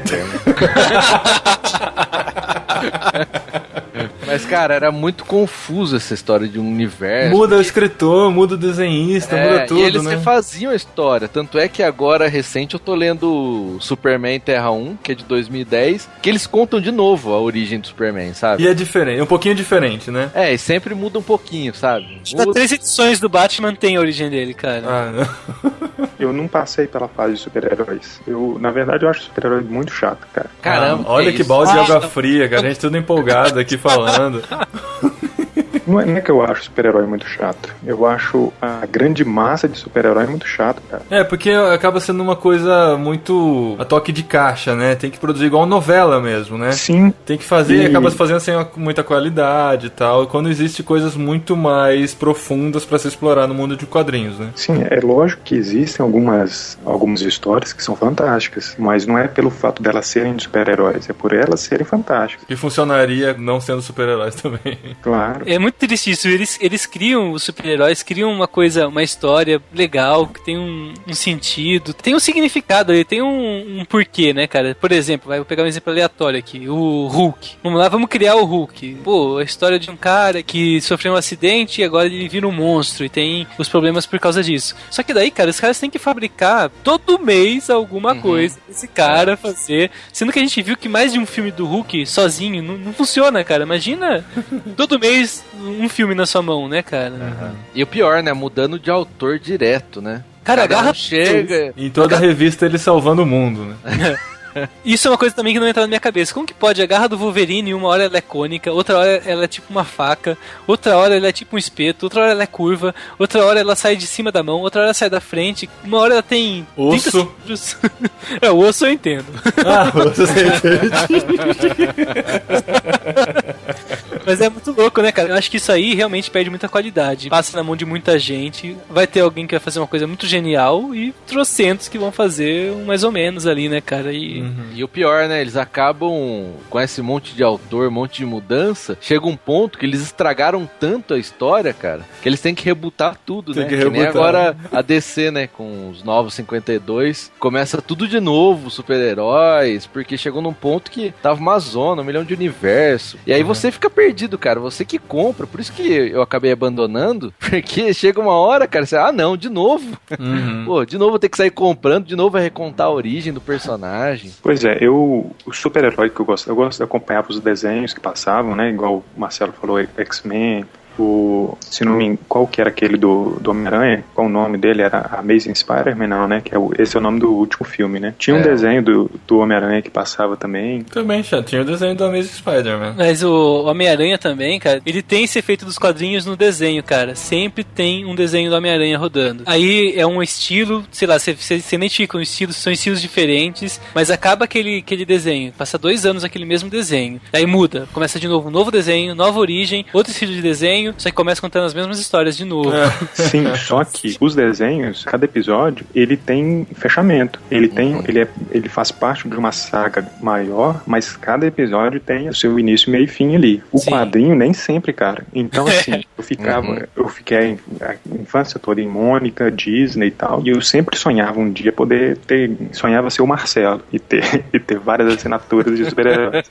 Mas, cara, era muito confuso essa história de um universo. Muda o escritor, muda o desenhista, muda tudo, e eles né? refaziam a história. Tanto é que agora, recente, eu tô lendo Superman Terra 1, que é de 2010, que eles contam de novo a origem do Superman, sabe? E é diferente, um pouquinho diferente, né? E sempre muda um pouquinho, sabe? As 3 edições do Batman tem a origem dele, cara. Não. Eu não passei pela fase de super-heróis. Na verdade, eu acho super-herói muito chato, cara. Caramba, olha que balde de água fria, cara. A gente tudo empolgado aqui falando. Não é que eu acho super-herói muito chato. Eu acho a grande massa de super-herói muito chato, cara. Porque acaba sendo uma coisa muito a toque de caixa, né? Tem que produzir igual novela mesmo, né? Sim. Tem que fazer, acaba se fazendo sem muita qualidade e tal. Quando existe coisas muito mais profundas pra se explorar no mundo de quadrinhos, né? Sim, é lógico que existem algumas histórias que são fantásticas, mas não é pelo fato delas serem de super-heróis, é por elas serem fantásticas. Que funcionaria não sendo super-heróis também. Claro. É muito triste isso. Eles criam os super-heróis, criam uma história legal, que tem um sentido, tem um significado ali, tem um porquê, né, cara? Por exemplo, vou pegar um exemplo aleatório aqui, o Hulk. Vamos lá, vamos criar o Hulk. Pô, a história de um cara que sofreu um acidente e agora ele vira um monstro e tem os problemas por causa disso. Só que daí, cara, os caras têm que fabricar todo mês alguma coisa pra esse cara fazer, sendo que a gente viu que mais de um filme do Hulk sozinho não funciona, cara. Imagina todo mês um filme na sua mão, né, cara? E o pior, né? Mudando de autor direto, né? Cara, agarra chega. Em toda a revista ele salvando o mundo, né? Isso é uma coisa também que não entra na minha cabeça. Como que pode? A garra do Wolverine, uma hora ela é cônica, outra hora ela é tipo uma faca, outra hora ela é tipo um espeto, outra hora ela é curva, outra hora ela sai de cima da mão, outra hora ela sai da frente, uma hora ela tem osso. O osso eu entendo. Osso eu entendo. Mas é muito louco, né, cara? Eu acho que isso aí realmente perde muita qualidade. Passa na mão de muita gente, vai ter alguém que vai fazer uma coisa muito genial e trocentos que vão fazer um mais ou menos ali, né, cara? E o pior, né? Eles acabam com esse monte de autor, monte de mudança. Chega um ponto que eles estragaram tanto a história, cara, que eles têm que rebutar tudo, né? Que nem agora a DC, né? Com os novos 52, começa tudo de novo, super-heróis, porque chegou num ponto que tava uma zona, 1 milhão de universo. E aí você fica perdido, cara. Você que compra. Por isso que eu acabei abandonando, porque chega uma hora, cara, você, não, de novo. Pô, de novo tem que sair comprando, de novo vai recontar a origem do personagem. Pois é, o super-herói que eu gosto de acompanhar os desenhos que passavam, né? Igual o Marcelo falou, X-Men, se não me engano, qual que era aquele do Homem-Aranha? Qual o nome dele? Era Amazing Spider-Man, não, né? Esse é o nome do último filme, né? Tinha um desenho do Homem-Aranha que passava também. Também, já tinha o desenho do Amazing Spider-Man. Mas o Homem-Aranha também, cara, ele tem esse efeito dos quadrinhos no desenho, cara. Sempre tem um desenho do Homem-Aranha rodando. Aí é um estilo, sei lá, você identifica um estilo, são estilos diferentes, mas acaba aquele desenho. Passa 2 anos aquele mesmo desenho. Aí muda, começa de novo um novo desenho, nova origem, outro estilo de desenho, só que começa contando as mesmas histórias de novo. Sim, só que os desenhos, cada episódio, ele tem fechamento. Ele faz parte de uma saga maior, mas cada episódio tem o seu início, meio e fim ali. O quadrinho nem sempre, cara. Então, assim, eu fiquei a infância toda em Mônica, Disney e tal, e eu sempre sonhava um dia sonhava ser o Marcelo e ter várias assinaturas de super-heróis.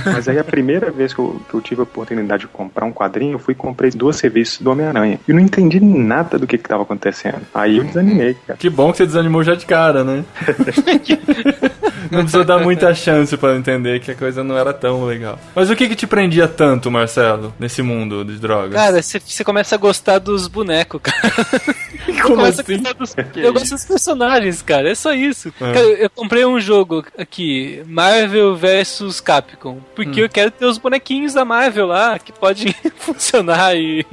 Mas aí a primeira vez que eu tive a oportunidade de comprar um quadrinho, eu comprei 2 revistas do Homem-Aranha. E não entendi nada do que estava acontecendo. Aí eu desanimei, cara. Que bom que você desanimou já de cara, né? Não precisou dar muita chance pra entender que a coisa não era tão legal. Mas o que te prendia tanto, Marcelo, nesse mundo de drogas? Cara, você começa a gostar dos bonecos, cara. Como assim? Eu gosto dos personagens, cara. É só isso. Cara, eu comprei um jogo aqui, Marvel vs Capcom, porque eu quero ter os bonequinhos da Marvel lá, que pode funcionar e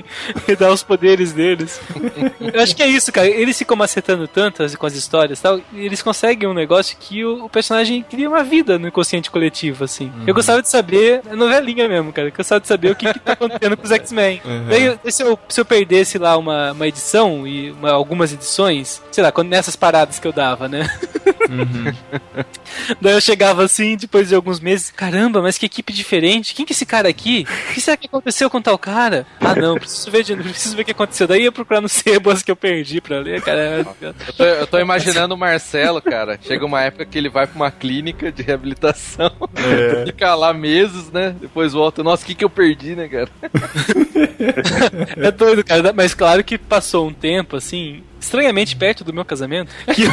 dar os poderes deles. Eu acho que é isso, cara. Eles ficam macetando tanto com as histórias e tal, e eles conseguem um negócio que o personagem cria uma vida no inconsciente coletivo, assim. Eu gostava de saber, é novelinha mesmo, cara. Eu gostava de saber o que tá acontecendo com os X-Men. Daí, se eu perdesse lá uma edição e algumas edições, sei lá, nessas paradas que eu dava, né? Daí eu chegava assim, depois de alguns meses, caramba, mas que equipe diferente. Quem que é esse cara aqui? O que será que aconteceu com tal cara? Ah, não, preciso ver o que aconteceu. Daí eu ia procurar nos sebos que eu perdi pra ler, cara. Eu tô imaginando o Marcelo, cara. Chega uma época que ele vai pra uma clínica de reabilitação, fica lá meses, né? Depois volta. Nossa, o que eu perdi, né, cara? É doido, cara. Mas claro que passou um tempo, assim, estranhamente perto do meu casamento, que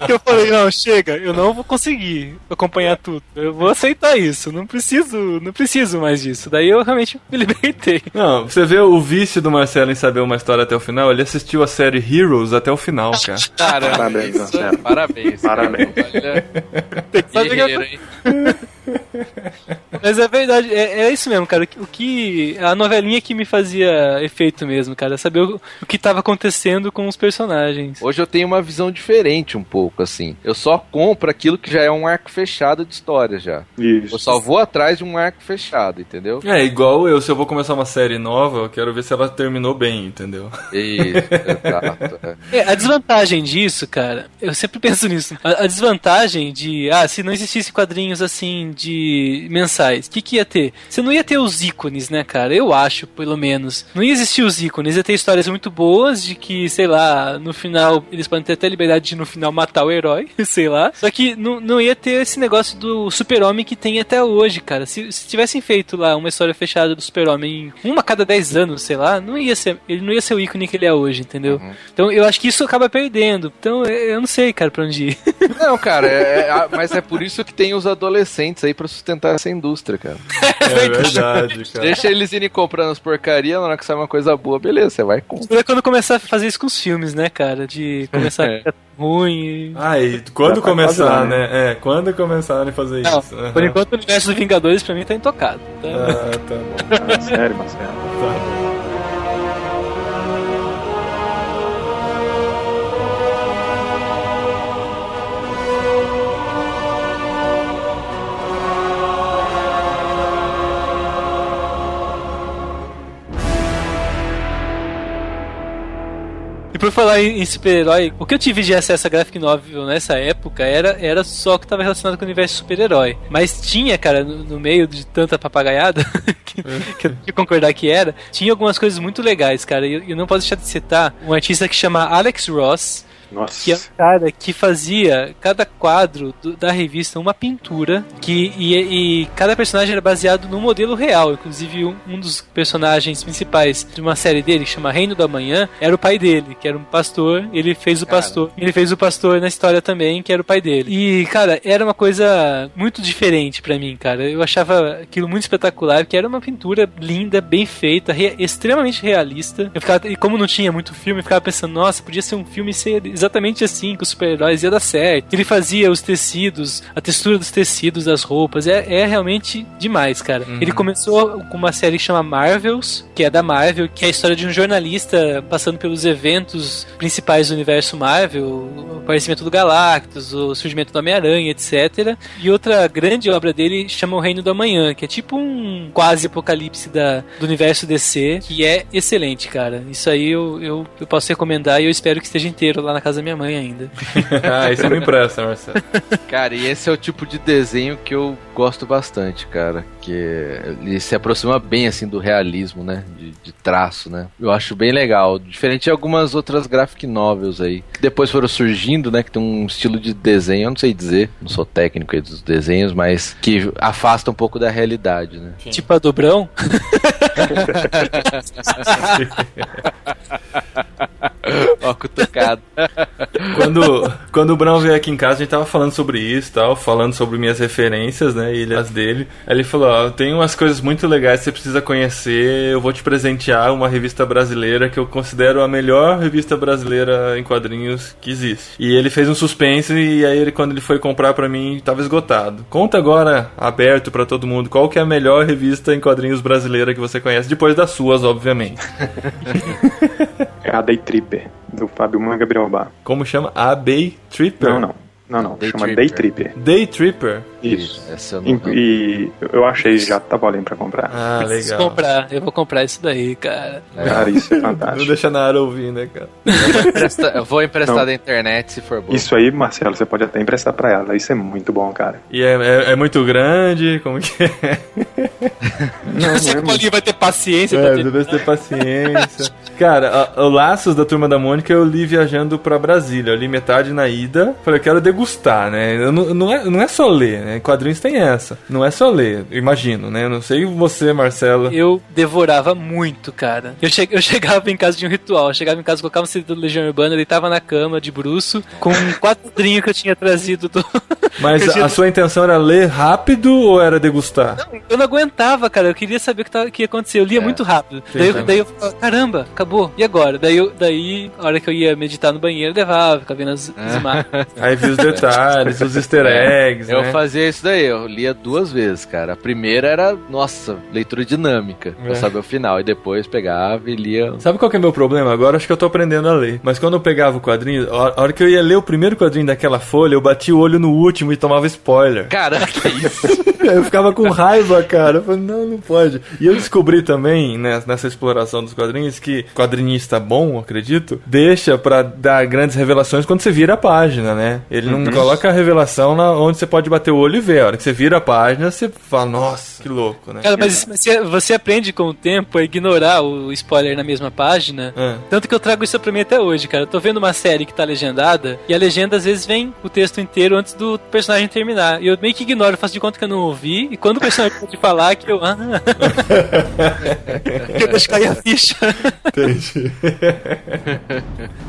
eu falei, não, chega, eu não vou conseguir acompanhar tudo. Eu vou aceitar isso. Não preciso mais disso. Daí eu realmente me libertei. Não, você vê o vício do Marcelo em saber uma história até o final. Ele assistiu a série Heroes até o final, cara. Caramba, Parabéns, Marcelo. Parabéns. Olha, Tem que saber guerreiro, hein? Mas é verdade, é isso mesmo, cara. O que a novelinha que me fazia efeito mesmo, cara, saber o que tava acontecendo com os personagens. Hoje eu tenho uma visão diferente um pouco, assim. Eu só compro aquilo que já é um arco fechado de história já. Isso. Eu só vou atrás de um arco fechado, entendeu? É, igual eu, se eu vou começar uma série nova, eu quero ver se ela terminou bem, entendeu? Isso, exato. A desvantagem disso, cara, eu sempre penso nisso. A desvantagem de, se não existisse quadrinhos assim de mensais, o que ia ter? Você não ia ter os ícones, né, cara? Eu acho, pelo menos. Não ia existir os ícones, ia ter histórias muito boas de que, sei lá, no final, eles podem ter até a liberdade de no final matar o herói, sei lá. Só que não ia ter esse negócio do super-homem que tem até hoje, cara. Se tivessem feito lá uma história fechada do super-homem uma a cada 10 anos, sei lá, ele não ia ser o ícone que ele é hoje, entendeu? Então eu acho que isso acaba perdendo. Então eu não sei, cara, pra onde ir. Não, cara, mas é por isso que tem os adolescentes aí pra sustentar essa indústria, cara. É verdade, cara. Deixa eles irem comprando as porcarias, na hora que sai uma coisa boa, beleza, você vai comprar. É quando começar a fazer isso com os filmes, né, cara? De começar a ficar ruim. E quando começar, né? Quando começarem a fazer isso. Por enquanto o universo dos Vingadores pra mim tá intocado. Tá? Tá bom. Sério, Marcelo. Tá bom. E por falar em super-herói, o que eu tive de acesso a graphic novel nessa época era só que tava relacionado com o universo super-herói. Mas tinha, cara, no meio de tanta papagaiada, que eu tinha que concordar que tinha algumas coisas muito legais, cara. E eu não posso deixar de citar um artista que chama Alex Ross, Nossa. que é um cara que fazia cada quadro da revista uma pintura e cada personagem era baseado num modelo real. Inclusive um dos personagens principais de uma série dele, que chama Reino do Amanhã, era o pai dele, que era um pastor. Ele fez o pastor. Ele fez o pastor na história também, que era o pai dele. E, cara, era uma coisa muito diferente pra mim, cara. Eu achava aquilo muito espetacular, que era uma pintura linda, bem feita, extremamente realista. E como não tinha muito filme, eu ficava pensando, nossa, podia ser um filme ser exatamente assim, com os super-heróis, ia dar certo. Ele fazia os tecidos, a textura dos tecidos, das roupas, é realmente demais, cara. Ele começou com uma série que chama Marvels, que é da Marvel, que é a história de um jornalista passando pelos eventos principais do universo Marvel, o aparecimento do Galactus, o surgimento do Homem-Aranha, etc. E outra grande obra dele chama O Reino do Amanhã, que é tipo um quase apocalipse do universo DC, que é excelente, cara. Isso aí eu posso recomendar e eu espero que esteja inteiro lá na casa da minha mãe ainda. Isso me impressa, Marcelo. Cara, e esse é o tipo de desenho que eu gosto bastante, cara. Que ele se aproxima bem, assim, do realismo, né? De traço, né? Eu acho bem legal. Diferente de algumas outras graphic novels aí. Que depois foram surgindo, né? Que tem um estilo de desenho, eu não sei dizer. Não sou técnico aí dos desenhos, mas que afasta um pouco da realidade, né? Sim. Tipo a Dobrão? Ó, cutucado. Quando o Brown veio aqui em casa, a gente tava falando sobre isso e tal, falando sobre minhas referências, né, e as dele. Aí ele falou, ó, tem umas coisas muito legais que você precisa conhecer, eu vou te presentear uma revista brasileira que eu considero a melhor revista brasileira em quadrinhos que existe. E ele fez um suspense e aí quando ele foi comprar pra mim, tava esgotado. Conta agora, aberto pra todo mundo, qual que é a melhor revista em quadrinhos brasileira que você conhece, depois das suas, obviamente. É a Day Tripper, do Fábio Man Gabriel Bar. Como chama? A Day Tripper? Não. Day Chama Tripper. Day Tripper. Day Tripper? Isso. Essa eu não... E eu achei, já tá valendo pra comprar. Ah, Preciso legal. comprar, eu vou comprar isso daí, cara. Cara, isso é Não fantástico. deixa na área ouvir, né, cara? Eu vou emprestar Não. da internet se for bom. Isso aí, Marcelo, você pode até emprestar pra ela. Isso é muito bom, cara. E é muito grande? Como que é? Você que o Paulinho vai ter paciência É, pra deve ter paciência. Cara, o Laços da Turma da Mônica eu li viajando pra Brasília. Eu li metade na ida. Falei, eu quero degustar, né? Não é só ler, né? Quadrinhos tem essa. Não é só ler, eu imagino, né? Eu não sei você, Marcelo. Eu devorava muito, cara. Eu chegava em casa de um ritual. Eu chegava em casa, colocava um CD do Legião Urbana, deitava na cama, de bruço, com um quadrinho que eu tinha trazido do... Mas a sua intenção era ler rápido ou era degustar? Não, eu não aguentava, cara. Eu queria saber o que ia acontecer. Eu lia muito rápido. Daí eu falava, caramba, acabou. E agora? Daí, a hora que eu ia meditar no banheiro, eu levava, ficava vendo as imagens. Aí vi os detalhes, os easter eggs, Eu né? fazia isso daí, eu lia 2 vezes, cara. A primeira era, nossa, leitura dinâmica, pra saber o final. E depois pegava e lia. Sabe qual que é o meu problema? Agora acho que eu tô aprendendo a ler. Mas quando eu pegava o quadrinho, a hora que eu ia ler o primeiro quadrinho daquela folha, eu batia o olho no último e tomava spoiler. Caramba, que isso? Eu ficava com raiva, cara. Eu falei, não pode. E eu descobri também, né, nessa exploração dos quadrinhos, que quadrinista bom, acredito, deixa pra dar grandes revelações quando você vira a página, né? Ele não coloca a revelação onde você pode bater o olho e ver. A hora que você vira a página, você fala, nossa, que louco, né? Cara, mas você aprende com o tempo a ignorar o spoiler na mesma página. Tanto que eu trago isso pra mim até hoje, cara. Eu tô vendo uma série que tá legendada e a legenda às vezes vem o texto inteiro antes do personagem terminar. E eu meio que ignoro, faço de conta que eu não ouvi. E quando o personagem pode falar, que eu... que eu deixo cair a ficha. Entendi.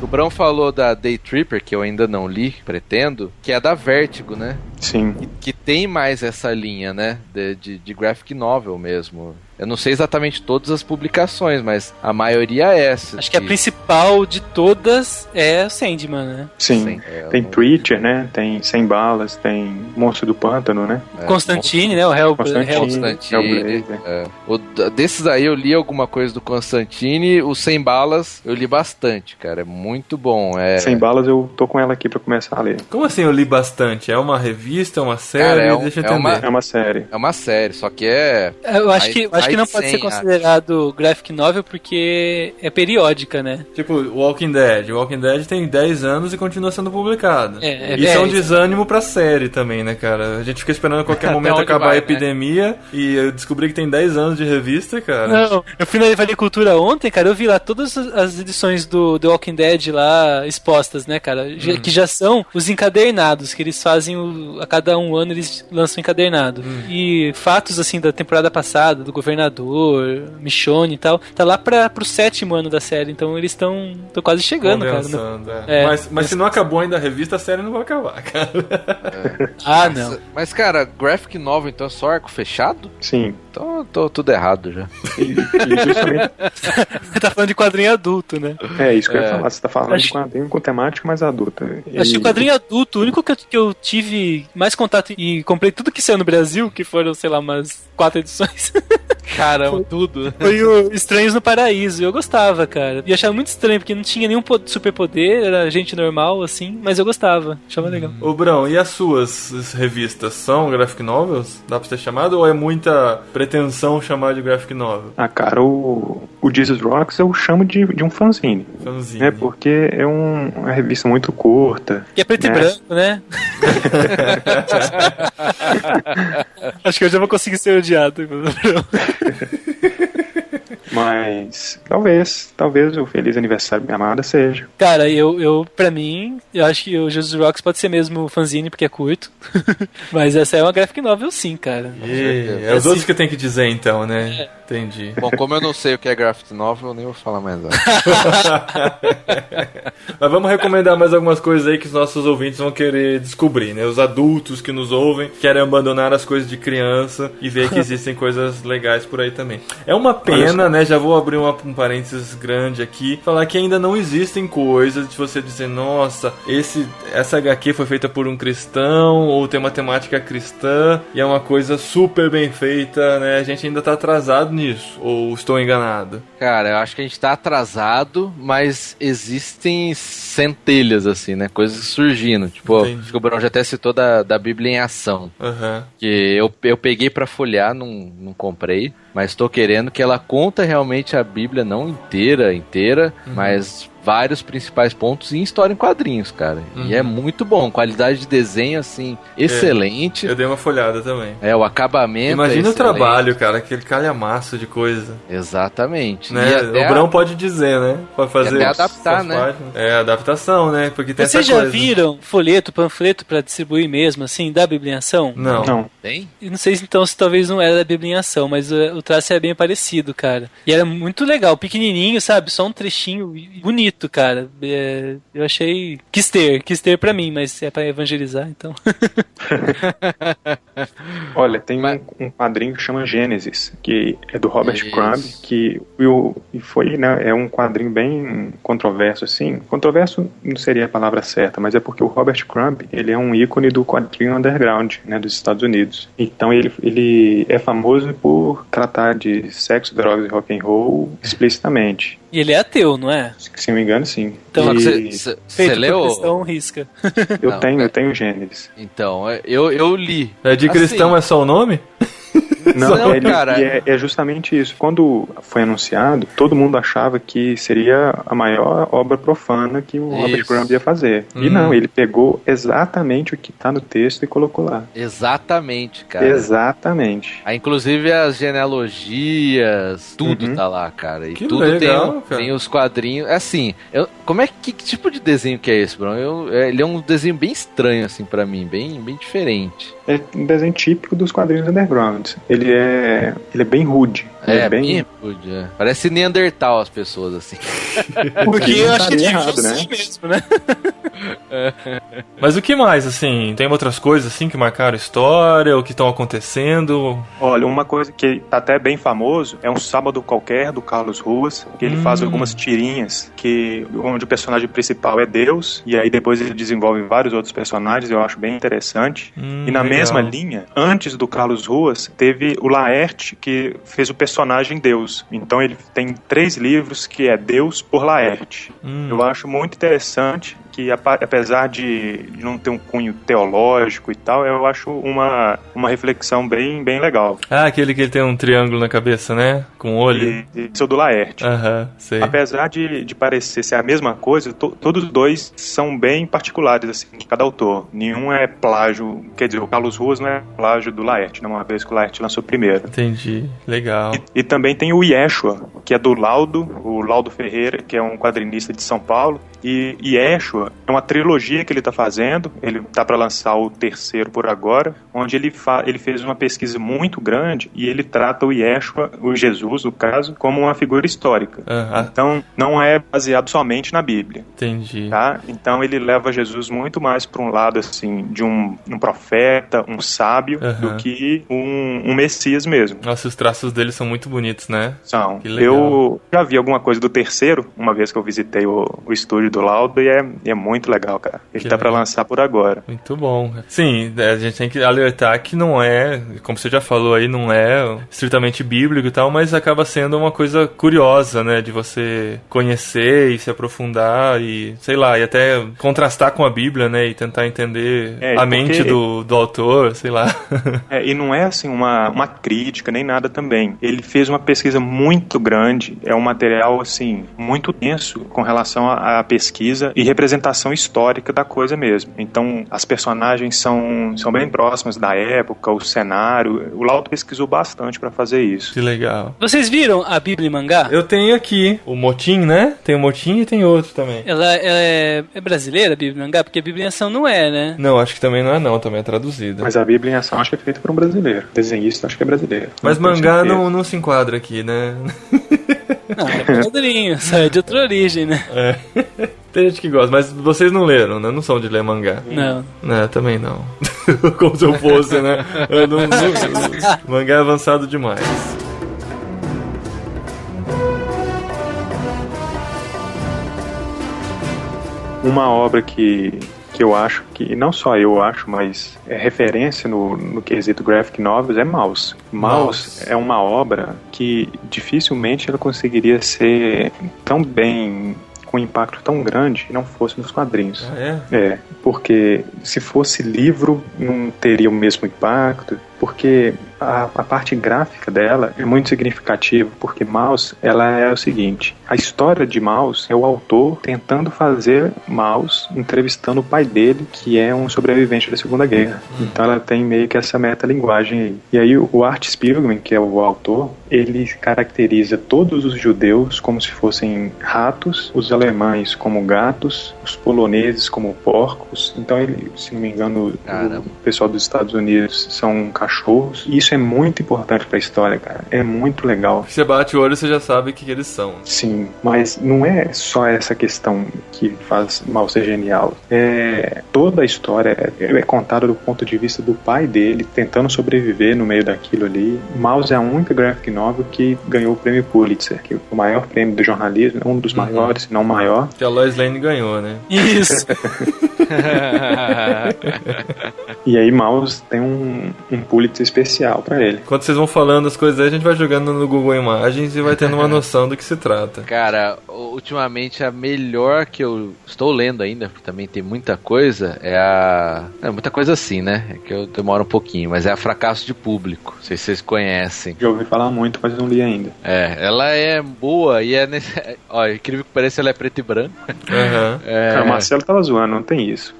O Brão falou da Day Tripper, que eu ainda não li, pretendo, que é da Vertigo, né? Sim. Que tem mais essa linha, né? De graphic novel mesmo. Eu não sei exatamente todas as publicações, mas a maioria é essa. Acho que a principal de todas é o Sandman, né? Sim. Tem Preacher, né? Tem 100 Balas, tem Monstro do Pântano, né? Constantine, né? O Constantine. Desses aí eu li alguma coisa do Constantine. O 100 Balas eu li bastante, cara. É muito bom. 100 Balas eu tô com ela aqui pra começar a ler. Como assim eu li bastante? É uma revista, é uma série? Cara, Deixa eu entender. É uma série. É uma série, só que é... Eu acho que não pode ser considerado graphic novel porque é periódica, né? Tipo, Walking Dead. Walking Dead tem 10 anos e continua sendo publicado. Isso é um isso. desânimo pra série também, né, cara? A gente fica esperando a qualquer momento acabar a epidemia, né? E eu descobri que tem 10 anos de revista, cara. Não, eu fui na Livraria Cultura ontem, cara, eu vi lá todas as edições do The Walking Dead lá expostas, né, cara? Que já são os encadernados, que eles fazem a cada um ano eles lançam encadernado. E fatos, assim, da temporada passada, do Governador, Michonne e tal, tá lá pro 7º ano da série, então eles estão quase chegando, cara. Mas se não acabou ainda a revista, a série não vai acabar, cara. Não. Mas, cara, graphic novel, então é só arco fechado? Sim. Então tô tudo errado já. E justamente... Tá falando de quadrinho adulto, né? É isso que eu ia falar. Você tá falando de quadrinho com temática mais adulta. Acho que o quadrinho adulto, o único que eu tive mais contato e comprei tudo que saiu no Brasil, que foram, sei lá, umas 4 edições. Caramba, tudo. Foi o Estranhos no Paraíso. Eu gostava, cara. E achava muito estranho, porque não tinha nenhum superpoder, era gente normal, assim, mas eu gostava. Achava legal. Ô, Brão, e as suas revistas são graphic novels? Dá pra ser chamado ou é muita pretensão chamar de graphic novel? Cara, o Jesus Rocks eu chamo de um fanzine. Né? Porque é uma revista muito curta. E é preto e branco, né? Acho que eu já vou conseguir ser odiado. Mas talvez o Feliz Aniversário Minha Amada seja. Cara, pra mim, eu acho que o Jesus Rocks pode ser mesmo fanzine porque é curto. Mas essa é uma graphic novel sim, cara. É os outros que tem que dizer então, né? Entendi. Bom, como eu não sei o que é graphic novel, eu nem vou falar mais nada. Mas vamos recomendar mais algumas coisas aí que os nossos ouvintes vão querer descobrir, né? Os adultos que nos ouvem querem abandonar as coisas de criança e ver que existem coisas legais por aí também. É uma pena, né? Já vou abrir um parênteses grande aqui, falar que ainda não existem coisas de você dizer, nossa, essa HQ foi feita por um cristão ou tem uma temática cristã e é uma coisa super bem feita, né? A gente ainda tá atrasado nisso, ou estou enganado? Cara, eu acho que a gente tá atrasado, mas existem centelhas, assim, né? Coisas surgindo. Tipo, acho que o Bruno já até citou da Bíblia em Ação. Uhum. Que eu peguei pra folhear, não comprei, mas tô querendo que ela conta realmente a Bíblia, não inteira, mas vários principais pontos em história em quadrinhos, cara. E é muito bom, qualidade de desenho, assim, excelente. Eu dei uma folhada também. O acabamento. Imagina o trabalho, cara, aquele calhamaço de coisa. Exatamente. Né? O Brão pode dizer, né? Pode fazer. E até adaptar, né? Páginas. É, adaptação, né? Porque tem Vocês essa coisa. já viram folheto, panfleto pra distribuir mesmo, assim, da Bíblia em Ação? Não. Tem? Eu não sei então se talvez não era da Bíblia em Ação, mas o traço é bem parecido, cara. E era muito legal, pequenininho, sabe? Só um trechinho bonito, cara. Eu achei... Quis ter pra mim, mas é pra evangelizar, então. Olha, tem um quadrinho que chama Gênesis, que é do Robert Crumb, que foi, né, é um quadrinho bem controverso, assim. Controverso não seria a palavra certa, mas é porque o Robert Crumb, ele é um ícone do quadrinho underground, né, dos Estados Unidos. Então ele é famoso por tratar de sexo, drogas e rock and roll explicitamente. E ele é ateu, não é? Se não me engano, sim. Então, você leu? Cristão, risca. Eu tenho Gênesis. Então, eu li. É de cristão, é só o nome? Não, cara. É justamente isso. Quando foi anunciado, todo mundo achava que seria a maior obra profana que o Robert Crumb ia fazer. E não, ele pegou exatamente o que tá no texto e colocou lá. Exatamente, cara. Exatamente. Aí, inclusive as genealogias, tudo tá lá, cara. E que tudo legal, tem os quadrinhos. Assim, que tipo de desenho que é esse, Bruno? Ele é um desenho bem estranho, assim, pra mim, bem diferente. É um desenho típico dos quadrinhos underground. Ele é bem rude. Bem rude, é. Parece Neandertal as pessoas, assim. Porque eu acho que é errado, né? mesmo, né? Mas o que mais, assim? Tem outras coisas, assim, que marcaram a história, ou que estão acontecendo? Olha, uma coisa que tá até bem famoso é Um Sábado Qualquer, do Carlos Ruas, que ele faz algumas tirinhas onde o personagem principal é Deus, e aí depois ele desenvolve vários outros personagens, eu acho bem interessante. E na mesma linha, antes do Carlos Ruas, teve o Laerte, que fez o personagem Deus. Então ele tem 3 livros que é Deus por Laerte. Eu acho muito interessante que, apesar de não ter um cunho teológico e tal, eu acho uma reflexão bem legal. Ah, aquele que ele tem um triângulo na cabeça, né? Com o olho. Isso é do Laerte. Sei. Apesar de parecer ser a mesma coisa, todos os dois são bem particulares, assim, de cada autor. Nenhum é plágio, quer dizer, o Carlos Ruas não é plágio do Laerte, né? Uma vez que o Laerte lançou primeiro. Entendi, legal. E também tem o Yeshua, que é do o Laudo Ferreira, que é um quadrinista de São Paulo. E Yeshua é uma trilogia que ele está fazendo, ele está para lançar o 3º por agora, onde ele fez uma pesquisa muito grande e ele trata o Yeshua, o Jesus, no caso, como uma figura histórica. Então, não é baseado somente na Bíblia. Entendi. Tá? Então, ele leva Jesus muito mais para um lado, assim, de um profeta, um sábio, do que um Messias mesmo. Nossa, os traços dele são muito bonitos, né? São. Que legal. Eu já vi alguma coisa do 3º, uma vez que eu visitei o estúdio do Laudo, e é muito legal, cara. Ele tá pra lançar por agora. Muito bom. Sim, a gente tem que alertar que não é, como você já falou aí, não é estritamente bíblico e tal, mas acaba sendo uma coisa curiosa, né, de você conhecer e se aprofundar e, sei lá, e até contrastar com a Bíblia, né, e tentar entender a mente do autor, sei lá. E não é, assim, uma crítica, nem nada também. Ele fez uma pesquisa muito grande, é um material, assim, muito denso com relação à pesquisa pesquisa e representação histórica da coisa mesmo. Então, as personagens são bem próximas da época, o cenário. O Lauto pesquisou bastante pra fazer isso. Que legal. Vocês viram a Bíblia em mangá? Eu tenho aqui o Motim, né? Tem o Motim e tem outro também. Ela é brasileira, a Bíblia em mangá? Porque a Bíblia em ação não é, né? Não, acho que também não é não, também é traduzida. Mas a Bíblia em ação acho que é feita por um brasileiro. Desenhista acho que é brasileiro. Mas mangá não se enquadra aqui, né? Não, é quadrinho, só é de outra origem, né? É. Tem gente que gosta, mas vocês não leram, né? Não são de ler mangá. Não. Também não. Como se eu fosse, né? Mangá é avançado demais. Uma obra que eu acho que, não só eu acho, mas é referência no quesito graphic novels, é Maus. Maus é uma obra que dificilmente ela conseguiria ser tão bem, com um impacto tão grande, se não fosse nos quadrinhos. Ah, é? É, porque se fosse livro não teria o mesmo impacto, porque a parte gráfica dela é muito significativa, porque Maus, ela é o seguinte, a história de Maus é o autor tentando fazer Maus, entrevistando o pai dele, que é um sobrevivente da Segunda Guerra. Então ela tem meio que essa metalinguagem aí. E aí o Art Spiegelman, que é o autor, ele caracteriza todos os judeus como se fossem ratos, os alemães como gatos, os poloneses como porcos. Então ele, se não me engano, o pessoal dos Estados Unidos são cachorros. E isso é muito importante pra história, cara. É muito legal. Você bate o olho e você já sabe o que eles são. Sim, mas não é só essa questão que faz Maus ser genial. Toda a história é contada do ponto de vista do pai dele, tentando sobreviver no meio daquilo ali. Maus é a única graphic novel que ganhou o prêmio Pulitzer, que é o maior prêmio do jornalismo, um dos maiores, se não o maior. Que a Lois Lane ganhou, né? Isso! E aí Maus tem um Pulitzer especial pra ele. Quando vocês vão falando as coisas aí, a gente vai jogando no Google Imagens e vai tendo uma noção do que se trata. Cara, ultimamente a melhor que eu estou lendo ainda, porque também tem muita coisa, muita coisa assim, né? É que eu demoro um pouquinho, mas é a Fracasso de Público. Não sei se vocês conhecem. Já ouvi falar muito, mas não li ainda. Ela é boa e Ó, incrível que pareça, ela é preto e branco. Uhum. Cara, o Marcelo tava zoando, não tem isso.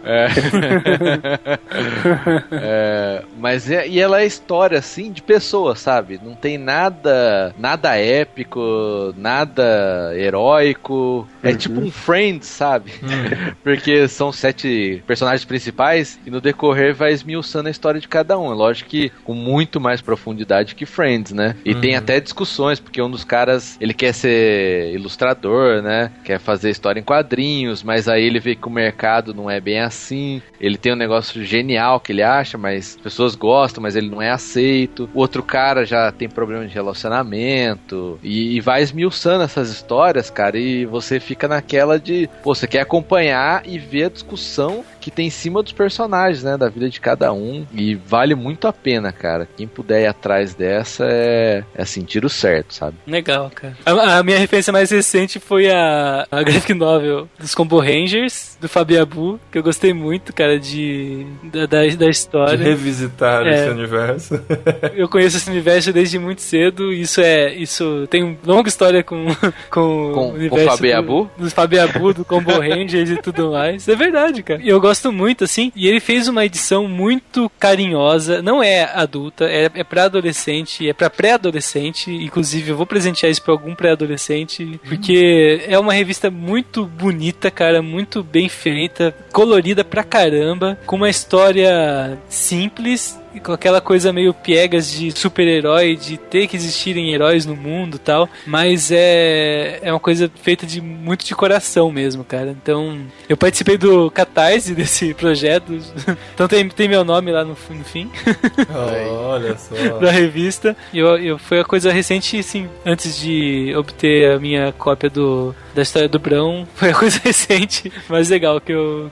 Mas e ela é história assim de pessoas, sabe? Não tem nada épico, nada heróico. É tipo um Friends, sabe? Porque são 7 personagens principais e no decorrer vai esmiuçando a história de cada um. É lógico que com muito mais profundidade que Friends, né? E tem até discussões, porque um dos caras, ele quer ser ilustrador, né? Quer fazer história em quadrinhos, mas aí ele vê que o mercado não é bem assim. Ele tem um negócio genial que ele acha, mas as pessoas gostam, mas ele não é aceito. O outro cara já tem problema de relacionamento e vai esmiuçando essas histórias, cara, e você fica naquela de, você quer acompanhar e ver a discussão que tem em cima dos personagens, né, da vida de cada um, e vale muito a pena, cara. Quem puder ir atrás dessa é assim, tiro certo, sabe? Legal, cara. A minha referência mais recente foi a graphic novel dos Combo Rangers, do Fabiabu, que eu gostei muito, cara, da história. De revisitar esse universo. Eu conheço esse universo desde muito cedo, isso tem uma longa história com o universo Fabiabu? Dos Fabiabu, do Combo Rangers e tudo mais. É verdade, cara. E eu gosto muito, assim, e ele fez uma edição muito carinhosa, não é adulta, é pra adolescente, é pra pré-adolescente, inclusive eu vou presentear isso pra algum pré-adolescente, porque é uma revista muito bonita, cara, muito bem feita, colorida pra caramba, com uma história simples, com aquela coisa meio piegas de super-herói, de ter que existirem heróis no mundo e tal, mas é uma coisa feita muito de coração mesmo, cara. Então, eu participei do Catarse desse projeto, então tem meu nome lá no fim. Olha só. Da revista. Foi a coisa recente, assim, antes de obter a minha cópia da história do Brão, foi a coisa recente, mais legal que eu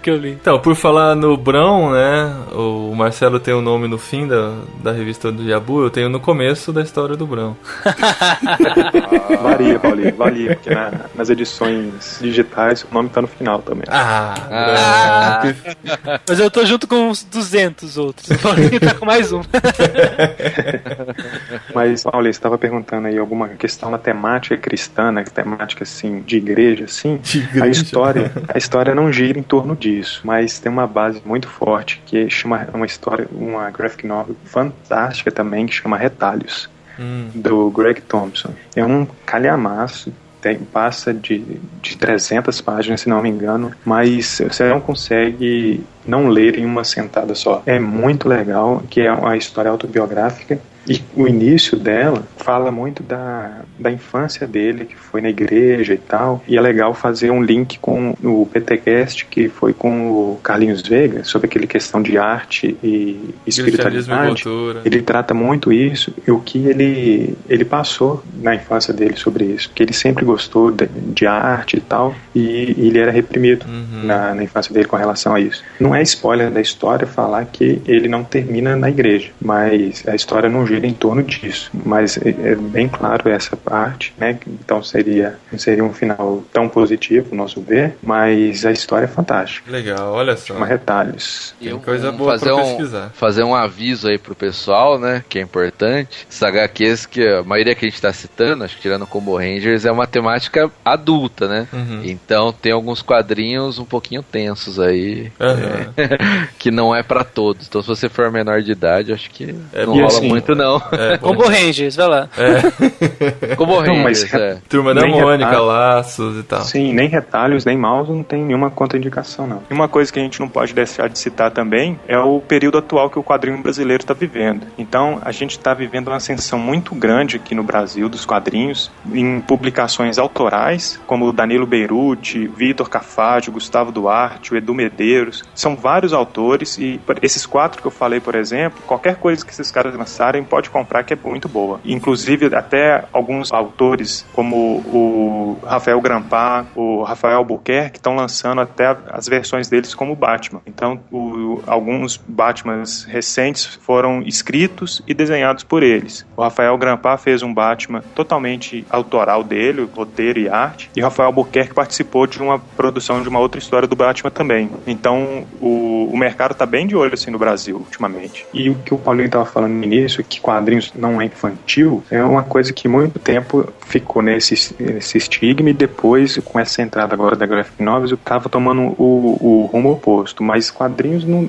li. Então, por falar no Brão, né, o Marcelo tem o nome no fim da revista do Yabu, eu tenho no começo da história do Brão. Varia, Paulinho, porque nas edições digitais o nome tá no final também. Mas eu tô junto com uns 200 outros, o Paulinho tá com mais um. Mas, Paulo, você estava perguntando aí alguma questão na temática cristã, né? Temática, assim, de igreja, assim. De igreja. A história não gira em torno disso, mas tem uma base muito forte que chama uma graphic novel fantástica também, que chama Retalhos, do Greg Thompson. É um calhamaço. Passa de 300 páginas, se não me engano, mas você não consegue não ler em uma sentada só. É muito legal, que é uma história autobiográfica, e o início dela fala muito da infância dele, que foi na igreja e tal, e é legal fazer um link com o PTcast, que foi com o Carlinhos Veiga, sobre aquele questão de arte e espiritualidade. Ele trata muito isso, e o que ele passou na infância dele sobre isso, que ele sempre gostou de arte e tal, e ele era reprimido na infância dele com relação a isso. Não é spoiler da história falar que ele não termina na igreja, mas a história não gira em torno disso, mas é bem claro essa parte, né? Então não seria um final tão positivo, no nosso ver, mas a história é fantástica. Legal, olha só. Chama Retalhos. Tem coisa boa pra pesquisar. Fazer um aviso aí pro pessoal, né? Que é importante. Essas HQs que a maioria que a gente tá citando, acho que tirando Combo Rangers, é uma temática adulta, né? Então tem alguns quadrinhos um pouquinho tensos aí, que não é pra todos. Então se você for menor de idade, acho que não rola assim, muito não. Combo Rangers, vai lá. Combo Rangers, Turma da Mônica, Laços e tal. Sim, nem Retalhos, nem Mouse não tem nenhuma contraindicação, não. E uma coisa que a gente não pode deixar de citar também é o período atual que o quadrinho brasileiro está vivendo. Então, a gente está vivendo uma ascensão muito grande aqui no Brasil dos quadrinhos, em publicações autorais, como o Danilo Beirute, Vitor Cafage, Gustavo Duarte, o Edu Medeiros. São vários autores, e esses 4 que eu falei, por exemplo, qualquer coisa que esses caras lançarem, pode comprar, que é muito boa. Inclusive, até alguns autores, como o Rafael Grampar, o Rafael Albuquerque, estão lançando até as versões deles como Batman. Então, alguns Batmans recentes foram escritos e desenhados por eles. O Rafael Grampar fez um Batman totalmente autoral dele, roteiro e arte, e o Rafael Albuquerque participou de uma produção de uma outra história do Batman também. Então, o mercado está bem de olho assim no Brasil, ultimamente. E o que o Paulinho estava falando no início, que quadrinhos não é infantil, é uma coisa que muito tempo ficou nesse estigma, e depois, com essa entrada agora da Graphic Novels, eu estava tomando o rumo oposto. Mas quadrinhos não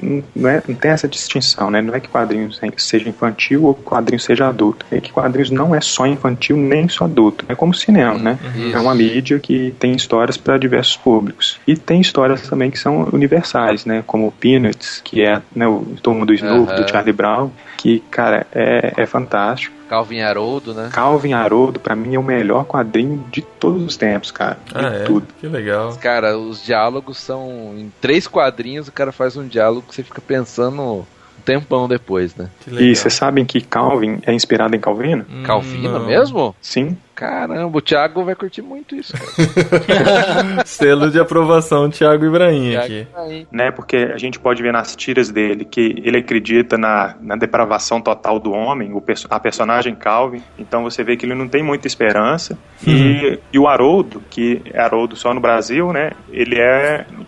tem essa distinção, né? Não é que quadrinhos seja infantil ou quadrinho seja adulto. É que quadrinhos não é só infantil nem só adulto. É como cinema, né? É uma mídia que tem histórias para diversos públicos. E tem histórias também que são universais, né? Como Peanuts, que é, né, o Turma do Snoopy, do Charlie Brown, que, cara, é fantástico. Calvin Haroldo, né? Calvin Haroldo, pra mim, é o melhor quadrinho de todos os tempos, cara. Tudo. Que legal. Cara, os diálogos são... Em 3 quadrinhos, o cara faz um diálogo que você fica pensando um tempão depois, né? E vocês sabem que Calvin é inspirado em Calvino? Calvino mesmo? Sim. Caramba, o Thiago vai curtir muito isso, cara. Selo de aprovação, Thiago Ibrahim aqui. Né, porque a gente pode ver nas tiras dele que ele acredita na depravação total do homem, a personagem Calvin. Então você vê que ele não tem muita esperança. E o Haroldo, que é Haroldo só no Brasil, né?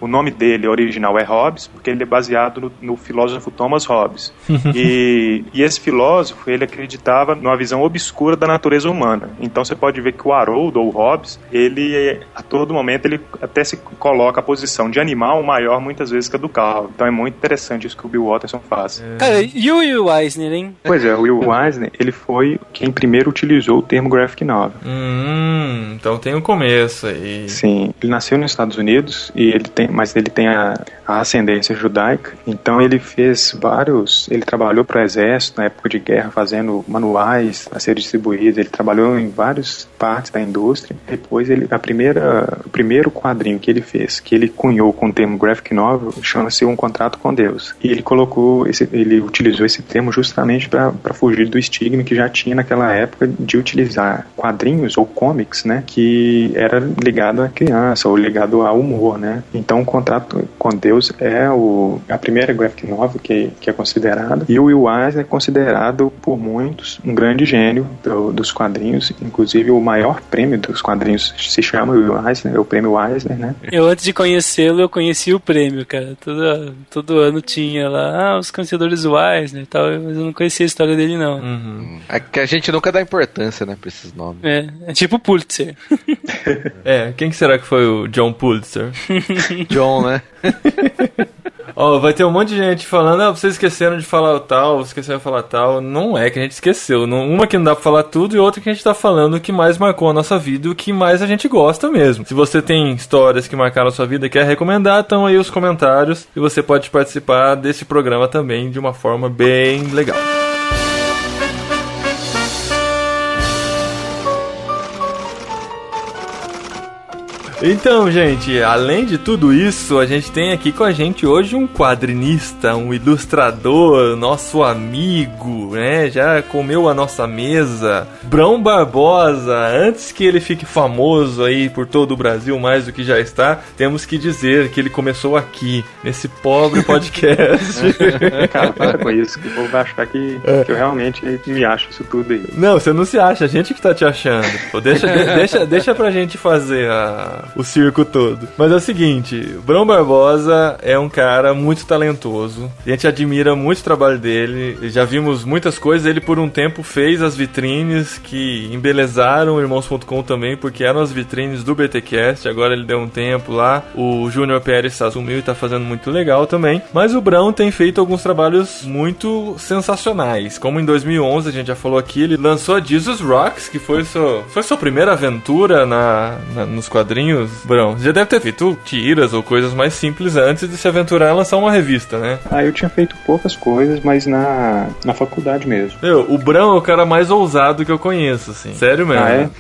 O nome dele original é Hobbes, porque ele é baseado no filósofo Thomas Hobbes. E esse filósofo, ele acreditava numa visão obscura da natureza humana. Então você pode ver que o Haroldo, ou Hobbes, ele, a todo momento, ele até se coloca a posição de animal maior, muitas vezes, que a do Calvin. Então é muito interessante isso que o Bill Watterson faz. Cara, e o Will Eisner, hein? Pois é, o Will Eisner, ele foi quem primeiro utilizou o termo graphic novel. Então tem um começo aí. Sim, ele nasceu nos Estados Unidos, mas ele tem a ascendência judaica. Então ele fez ele trabalhou para o exército na época de guerra, fazendo manuais a serem distribuídos. Ele trabalhou em várias partes da indústria. Depois o primeiro quadrinho que ele fez, que ele cunhou com o termo graphic novel, chama-se Um Contrato com Deus. E ele utilizou esse termo justamente para fugir do estigma que já tinha naquela época de utilizar quadrinhos ou comics, né, que era ligado à criança ou ligado ao humor, né. Então, Um Contrato com Deus é a primeira graphic novel que é considerada, e o Will Eisner é considerado por muitos um grande gênio dos quadrinhos. Inclusive Inclusive, o maior prêmio dos quadrinhos se chama o Eisner, o prêmio Eisner, né? Eu, antes de conhecê-lo, eu conheci o prêmio, cara. Todo ano tinha lá, os conhecedores do Eisner e tal, mas eu não conhecia a história dele, não. Uhum. É que a gente nunca dá importância, né, pra esses nomes. É tipo o Pulitzer. Quem que será que foi o John Pulitzer? John, né? Ó, vai ter um monte de gente falando, vocês esqueceram de falar o tal, esqueceram de falar tal. Não é que a gente esqueceu. Uma que não dá pra falar tudo e outra que a gente tá falando o que mais marcou a nossa vida e o que mais a gente gosta mesmo. Se você tem histórias que marcaram a sua vida e quer recomendar, estão aí os comentários e você pode participar desse programa também de uma forma bem legal. Então, gente, além de tudo isso, a gente tem aqui com a gente hoje um quadrinista, um ilustrador, nosso amigo, né? Já comeu a nossa mesa, Brão Barbosa. Antes que ele fique famoso aí por todo o Brasil, mais do que já está, temos que dizer que ele começou aqui, nesse pobre podcast. Cara, para com isso, que o povo vai achar que eu realmente me acho isso tudo aí. Não, você não se acha, a gente que tá te achando. Pô, deixa pra gente fazer o circo todo. Mas é o seguinte, o Brão Barbosa é um cara muito talentoso. A gente admira muito o trabalho dele. Já vimos muitas coisas. Ele por um tempo fez as vitrines que embelezaram o Irmãos.com também, porque eram as vitrines do BTcast. Agora ele deu um tempo lá. O Júnior Pérez assumiu e tá fazendo muito legal também. Mas o Brão tem feito alguns trabalhos muito sensacionais. Como em 2011, a gente já falou aqui, ele lançou a Jesus Rocks, que foi sua primeira aventura nos quadrinhos. Brão, já deve ter feito tiras ou coisas mais simples antes de se aventurar a lançar uma revista, né? Eu tinha feito poucas coisas, mas na faculdade mesmo. O Brão é o cara mais ousado que eu conheço, assim. Sério mesmo.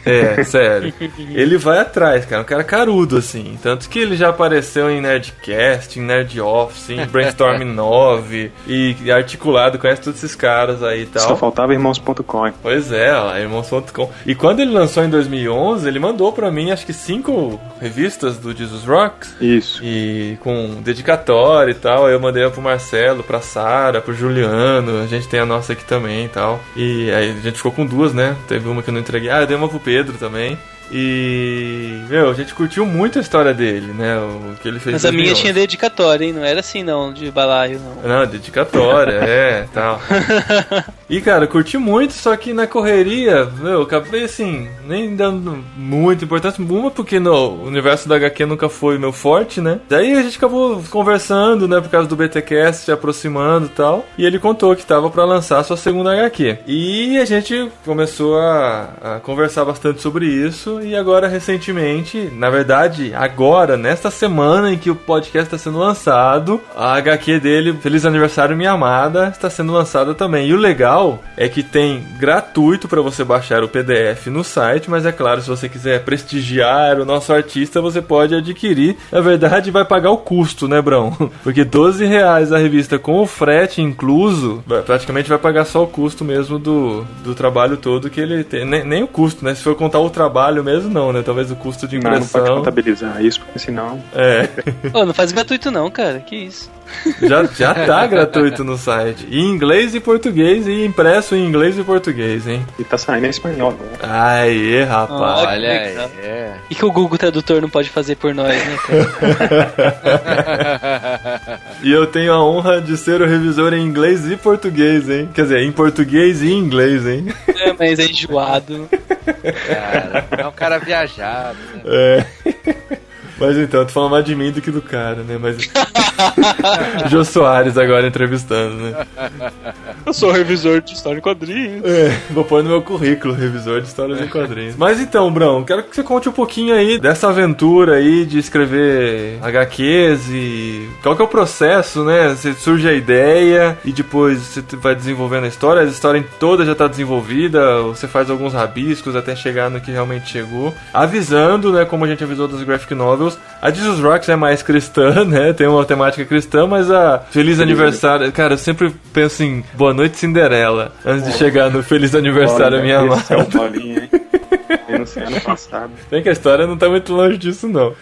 Sério. Ele vai atrás, cara. Um cara carudo, assim. Tanto que ele já apareceu em Nerdcast, em Nerd Office, em Brainstorm 9 e articulado, conhece todos esses caras aí e tal. Só faltava Irmãos.com. Pois é, lá, Irmãos.com. E quando ele lançou em 2011, ele mandou pra mim, acho que 5 revistas do Jesus Rocks. Isso. E com dedicatória e tal. Aí eu mandei pro Marcelo, pra Sara, pro Juliano. A gente tem a nossa aqui também e tal. E aí a gente ficou com 2, né? Teve uma que eu não entreguei. Eu dei uma pro Pedro também. E, a gente curtiu muito a história dele, né? O que ele fez. Mas a minha tinha dedicatória, hein? Não era assim, não, de balaio, não. Não, dedicatória, tal. E, cara, curti muito, só que na correria, acabei assim, nem dando muita importância. Uma, porque no universo da HQ nunca foi meu forte, né? Daí a gente acabou conversando, né? Por causa do BTcast, se aproximando e tal. E ele contou que tava pra lançar a sua segunda HQ. E a gente começou a conversar bastante sobre isso. E agora, recentemente, na verdade, agora, nesta semana em que o podcast está sendo lançado, a HQ dele, Feliz Aniversário Minha Amada, está sendo lançada também. E o legal é que tem gratuito para você baixar o PDF no site, mas é claro, se você quiser prestigiar o nosso artista, você pode adquirir. Na verdade, vai pagar o custo, né, Brão? Porque R$12 a revista com o frete incluso, praticamente vai pagar só o custo mesmo do trabalho todo que ele tem. Nem o custo, né? Se for contar o trabalho mesmo, não, né? Talvez o custo de impressão. Não pode contabilizar isso, porque senão... Não faz gratuito não, cara. Que isso? Já tá gratuito no site. Em inglês e português, e impresso em inglês e português, hein? E tá saindo em espanhol, né? Aê, rapaz. Olha aí. E que o Google Tradutor não pode fazer por nós, né, cara? E eu tenho a honra de ser o revisor em inglês e português, hein? Quer dizer, em português e inglês, hein? Mas é enjoado. Cara, é um cara viajado, né? Mas então, eu tô falando mais de mim do que do cara, né? Mas... Jô Soares agora entrevistando, né? Eu sou revisor de história em quadrinhos. Vou pôr no meu currículo, revisor de histórias em quadrinhos. Mas então, Brão, quero que você conte um pouquinho aí dessa aventura aí de escrever HQs e... Qual que é o processo, né? Você surge a ideia e depois você vai desenvolvendo a história toda já tá desenvolvida, você faz alguns rabiscos até chegar no que realmente chegou. Avisando, né, como a gente avisou das graphic novels, a Jesus Rocks é mais cristã, né? Tem uma temática cristã, mas a Feliz Aniversário... Cara, eu sempre penso em Boa Noite Cinderela, antes de chegar no Feliz Aniversário Minha Amada. É o Paulinho, hein? Eu não lancei ano passado. Bem que a história não tá muito longe disso, não.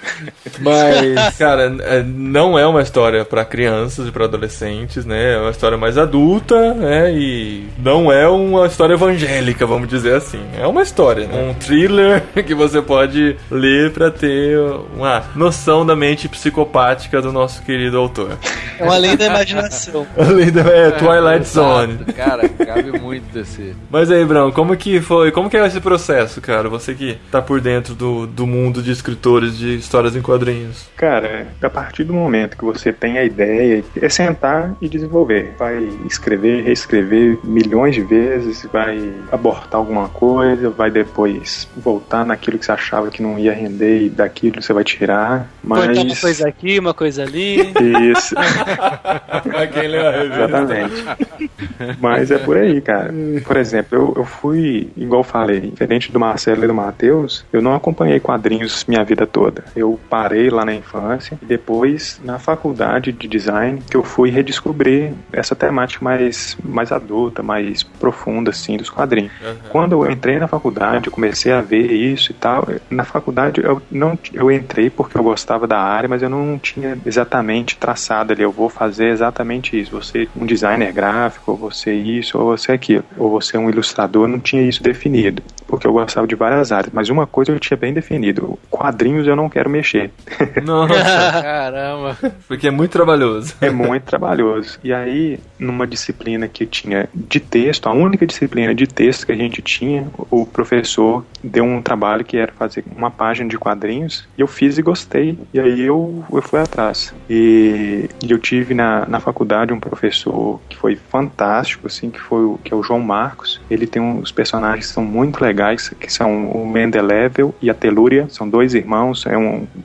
Mas, cara, não é uma história pra crianças e pra adolescentes, né? É uma história mais adulta, né? E não é uma história evangélica, vamos dizer assim. É uma história, né? Um thriller que você pode ler pra ter uma noção da mente psicopática do nosso querido autor. É uma lei da imaginação. Além da Twilight Zone. Cara, cabe muito desse. Mas aí, Brão, como que foi? Como que é esse processo, cara? Você que tá por dentro do mundo de escritores de histórias em quadrinhos. Cara, a partir do momento que você tem a ideia, é sentar e desenvolver. Vai escrever, reescrever milhões de vezes, vai abortar alguma coisa, vai depois voltar naquilo que você achava que não ia render e daquilo você vai tirar. Mas... Cortar uma coisa aqui, uma coisa ali. Isso. Pra quem leu a revista. Exatamente. Mas é por aí, cara. Por exemplo, eu fui, igual eu falei, diferente do Marcelo e do Matheus, eu não acompanhei quadrinhos minha vida toda. Eu parei lá na infância e depois, na faculdade de design, que eu fui redescobrir essa temática mais adulta, mais profunda, assim, dos quadrinhos. Quando eu entrei na faculdade, eu comecei a ver isso e tal. Na faculdade, eu entrei porque eu gostava da área, mas eu não tinha exatamente traçado ali, eu vou fazer exatamente isso. Você um designer gráfico, ou você isso, ou você aquilo. Ou você um ilustrador, não tinha isso definido. Porque eu gostava de várias áreas. Mas uma coisa eu tinha bem definido. Quadrinhos eu não quero mexer. Nossa, Caramba. porque é muito trabalhoso. É muito trabalhoso. E aí, numa disciplina que tinha de texto, a única disciplina de texto que a gente tinha, o professor deu um trabalho que era fazer uma página de quadrinhos, e eu fiz e gostei. E aí eu fui atrás. E eu tive na faculdade um professor que foi fantástico, assim, que é o João Marcos. Ele tem uns personagens que são muito legais, que são o Mendelevel e a Telúria, são dois irmãos.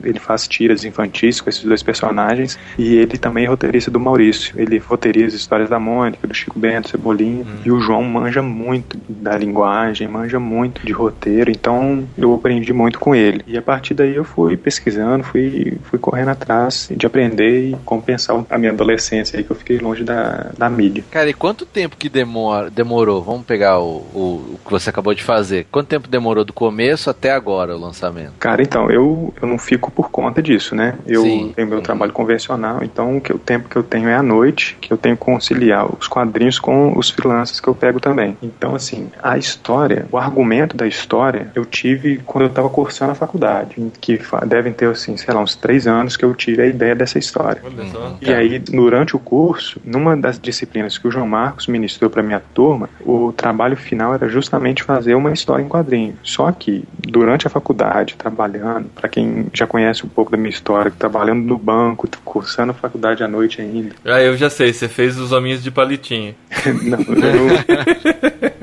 Ele faz tiras infantis com esses dois personagens, e ele também é roteirista do Maurício. Ele roteiriza histórias da Mônica, do Chico Bento, Cebolinha, e o João manja muito da linguagem, manja muito de roteiro, então eu aprendi muito com ele. E a partir daí eu fui pesquisando, fui correndo atrás de aprender e compensar a minha adolescência aí, que eu fiquei longe da mídia. Cara, e quanto tempo que demorou? Vamos pegar o que você acabou de fazer. Quanto tempo demorou do começo até agora o lançamento? Cara, então, eu não fico por conta disso, né? Eu Sim. tenho meu trabalho convencional, então o tempo que eu tenho é à noite, que eu tenho que conciliar os quadrinhos com os freelancers que eu pego também. Então, assim, a história, o argumento da história, eu tive quando eu estava cursando a faculdade, que devem ter, assim, sei lá, uns 3 anos que eu tive a ideia dessa história. Olha só. E aí, durante o curso, numa das disciplinas que o João Marcos ministrou para minha turma, o trabalho final era justamente fazer uma história em quadrinho. Só que, durante a faculdade, trabalhando, para quem já conhece um pouco da minha história, trabalhando no banco, cursando a faculdade à noite ainda. Eu já sei, você fez os hominhos de palitinho.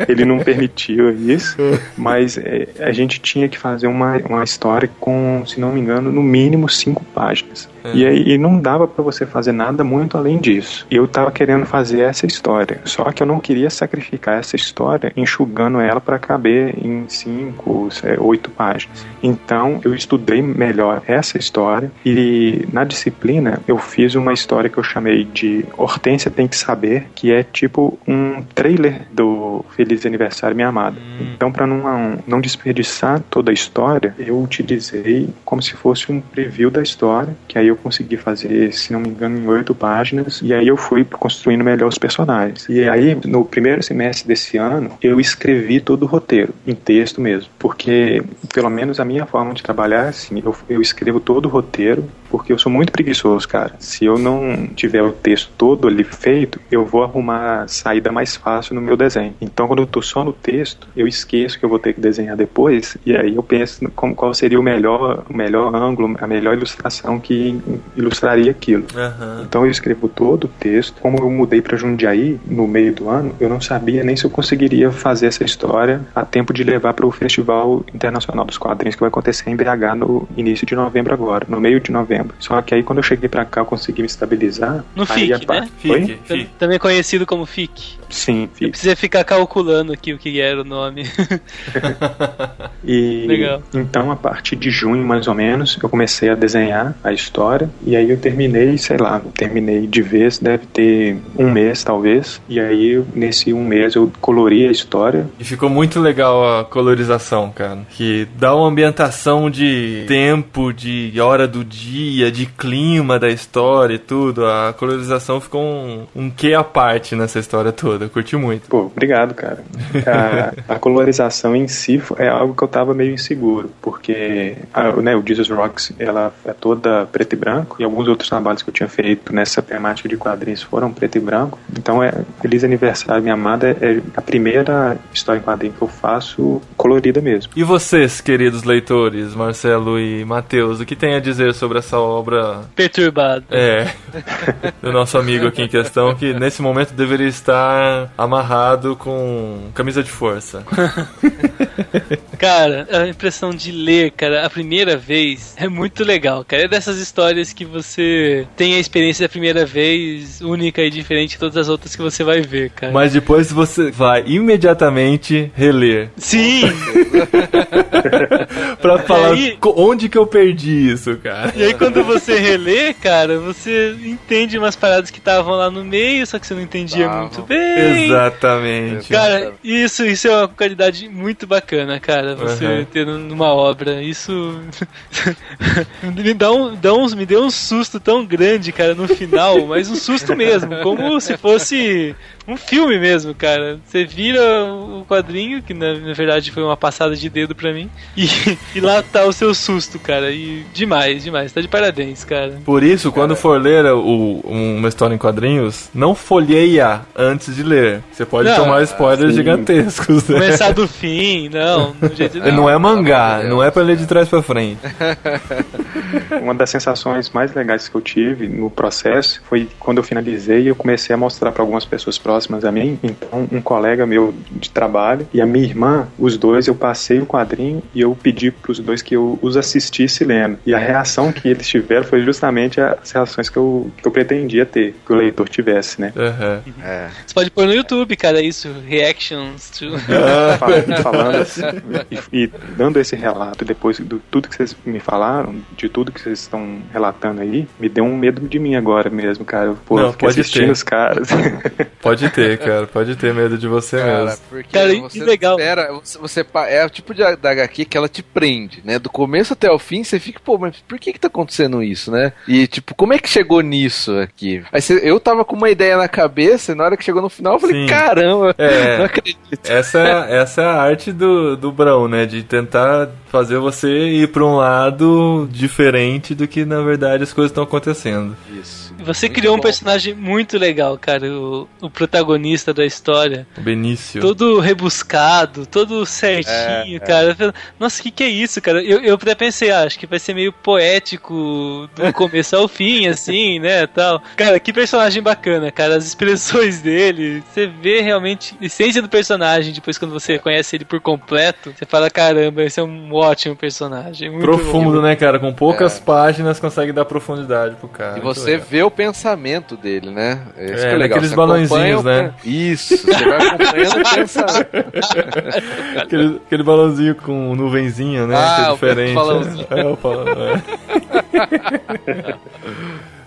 Ele não permitiu isso, mas a gente tinha que fazer uma história com, se não me engano, no mínimo 5 páginas. E aí não dava pra você fazer nada muito além disso. E eu tava querendo fazer essa história, só que eu não queria sacrificar essa história enxugando ela pra caber em 5, 8 páginas. Então eu estudei melhor essa história, e na disciplina eu fiz uma história que eu chamei de Hortência Tem Que Saber, que é tipo um trailer do Feliz Aniversário Minha Amada. Então, pra não desperdiçar toda a história, eu utilizei como se fosse um preview da história, que aí eu consegui fazer, se não me engano, em 8 páginas, e aí eu fui construindo melhor os personagens. E aí, no primeiro semestre desse ano, eu escrevi todo o roteiro, em texto mesmo, porque, pelo menos a minha forma de trabalhar é assim, eu escrevo todo o roteiro, porque eu sou muito preguiçoso, cara. Se eu não tiver o texto todo ali feito, eu vou arrumar a saída mais fácil no meu desenho. Então, quando eu tô só no texto, eu esqueço que eu vou ter que desenhar depois, e aí eu penso qual seria o melhor ângulo, a melhor ilustração que ilustraria aquilo. Então eu escrevo todo o texto. Como eu mudei pra Jundiaí no meio do ano, eu não sabia nem se eu conseguiria fazer essa história a tempo de levar para o Festival Internacional dos Quadrinhos, que vai acontecer em BH no início de novembro agora, no meio de novembro. Só que aí quando eu cheguei pra cá eu consegui me estabilizar. No aí FIC, né? FIC. Também conhecido como FIC. Sim, FIC. Precisa ficar calculando aqui o que era o nome. E legal. Então, a partir de junho, mais ou menos, eu comecei a desenhar a história. história, e aí eu terminei, sei lá, terminei de vez, deve ter um mês talvez, e aí nesse um mês eu colori a história. E ficou muito legal a colorização, cara, que dá uma ambientação de tempo, de hora do dia, de clima da história e tudo. A colorização ficou um quê à parte nessa história toda, eu curti muito. Pô, obrigado, cara. A colorização em si é algo que eu tava meio inseguro, porque o Jesus Rocks, ela é toda preto e branco, e alguns outros trabalhos que eu tinha feito nessa temática de quadrinhos foram preto e branco. Então Feliz Aniversário, Minha Amada é a primeira história em quadrinho que eu faço colorida mesmo. E vocês, queridos leitores, Marcelo e Matheus, o que tem a dizer sobre essa obra perturbado? Do nosso amigo aqui em questão, que nesse momento deveria estar amarrado com camisa de força. Cara, a impressão de ler, cara, a primeira vez é muito legal, cara. É dessas histórias que você tem a experiência da primeira vez única e diferente de todas as outras que você vai ver, cara. Mas depois você vai imediatamente reler. Sim! Pra falar onde que eu perdi isso, cara. E aí quando você relê, cara, você entende umas paradas que estavam lá no meio, só que você não entendia muito bem. Exatamente. Cara, isso é uma qualidade muito bacana, cara, você ter numa obra. Isso me deu um susto tão grande, cara, no final, mas um susto mesmo, como se fosse um filme mesmo, cara. Você vira o quadrinho, que na verdade foi uma passada de dedo pra mim, e lá tá o seu susto, cara. E demais, tá de parabéns, cara. Por isso, quando for ler uma história em quadrinhos, não folheia antes de ler. Você pode tomar spoilers gigantescos, né? Começar do fim, não. Não é mangá, não é pra ler de trás pra frente. Uma das sensações mais legais que eu tive no processo foi quando eu finalizei e eu comecei a mostrar pra algumas pessoas próximas a mim. Então, um colega meu de trabalho e a minha irmã, os dois, eu passei o quadrinho e eu pedi pros dois que eu os assistisse lendo. E a reação que eles tiveram foi justamente as reações que eu pretendia ter, que o leitor tivesse, né? Você pode pôr no YouTube, cara, isso, reactions to... Falando assim, e dando esse relato depois de tudo que vocês me falaram, de tudo que vocês estão relatando aí, me deu um medo de mim agora mesmo, cara. Pô, eu fiquei assistindo os caras. Pode ter, cara, pode ter medo de você mesmo. Porque cara, você legal. É o tipo da HQ que ela te prende, né? Do começo até o fim, você fica, pô, mas por que tá acontecendo isso, né? E, tipo, como é que chegou nisso aqui? Aí eu tava com uma ideia na cabeça, e na hora que chegou no final, eu falei, caramba, não acredito. Essa é a arte do Brão, né? De tentar fazer você ir pra um lado diferente do que, na verdade, as coisas estão acontecendo. Isso. Você muito criou bom. Um personagem muito legal, cara, o protagonista da história. O Benício. Todo rebuscado, todo certinho, cara. Nossa, que é isso, cara? Eu até pensei, acho que vai ser meio poético do começo ao fim, assim, né, tal. Cara, que personagem bacana, cara. As expressões dele, você vê realmente a essência do personagem. Depois, quando você conhece ele por completo, você fala, caramba, esse é um ótimo personagem. Muito profundo, bom. né, cara? Com poucas páginas consegue dar profundidade pro cara. E você vê o pensamento dele, né? Isso que é legal. Aqueles balãozinhos, né? Isso, você vai acompanhando o pensamento. aquele balãozinho com nuvenzinha, né? Que é diferente. O balãozinho.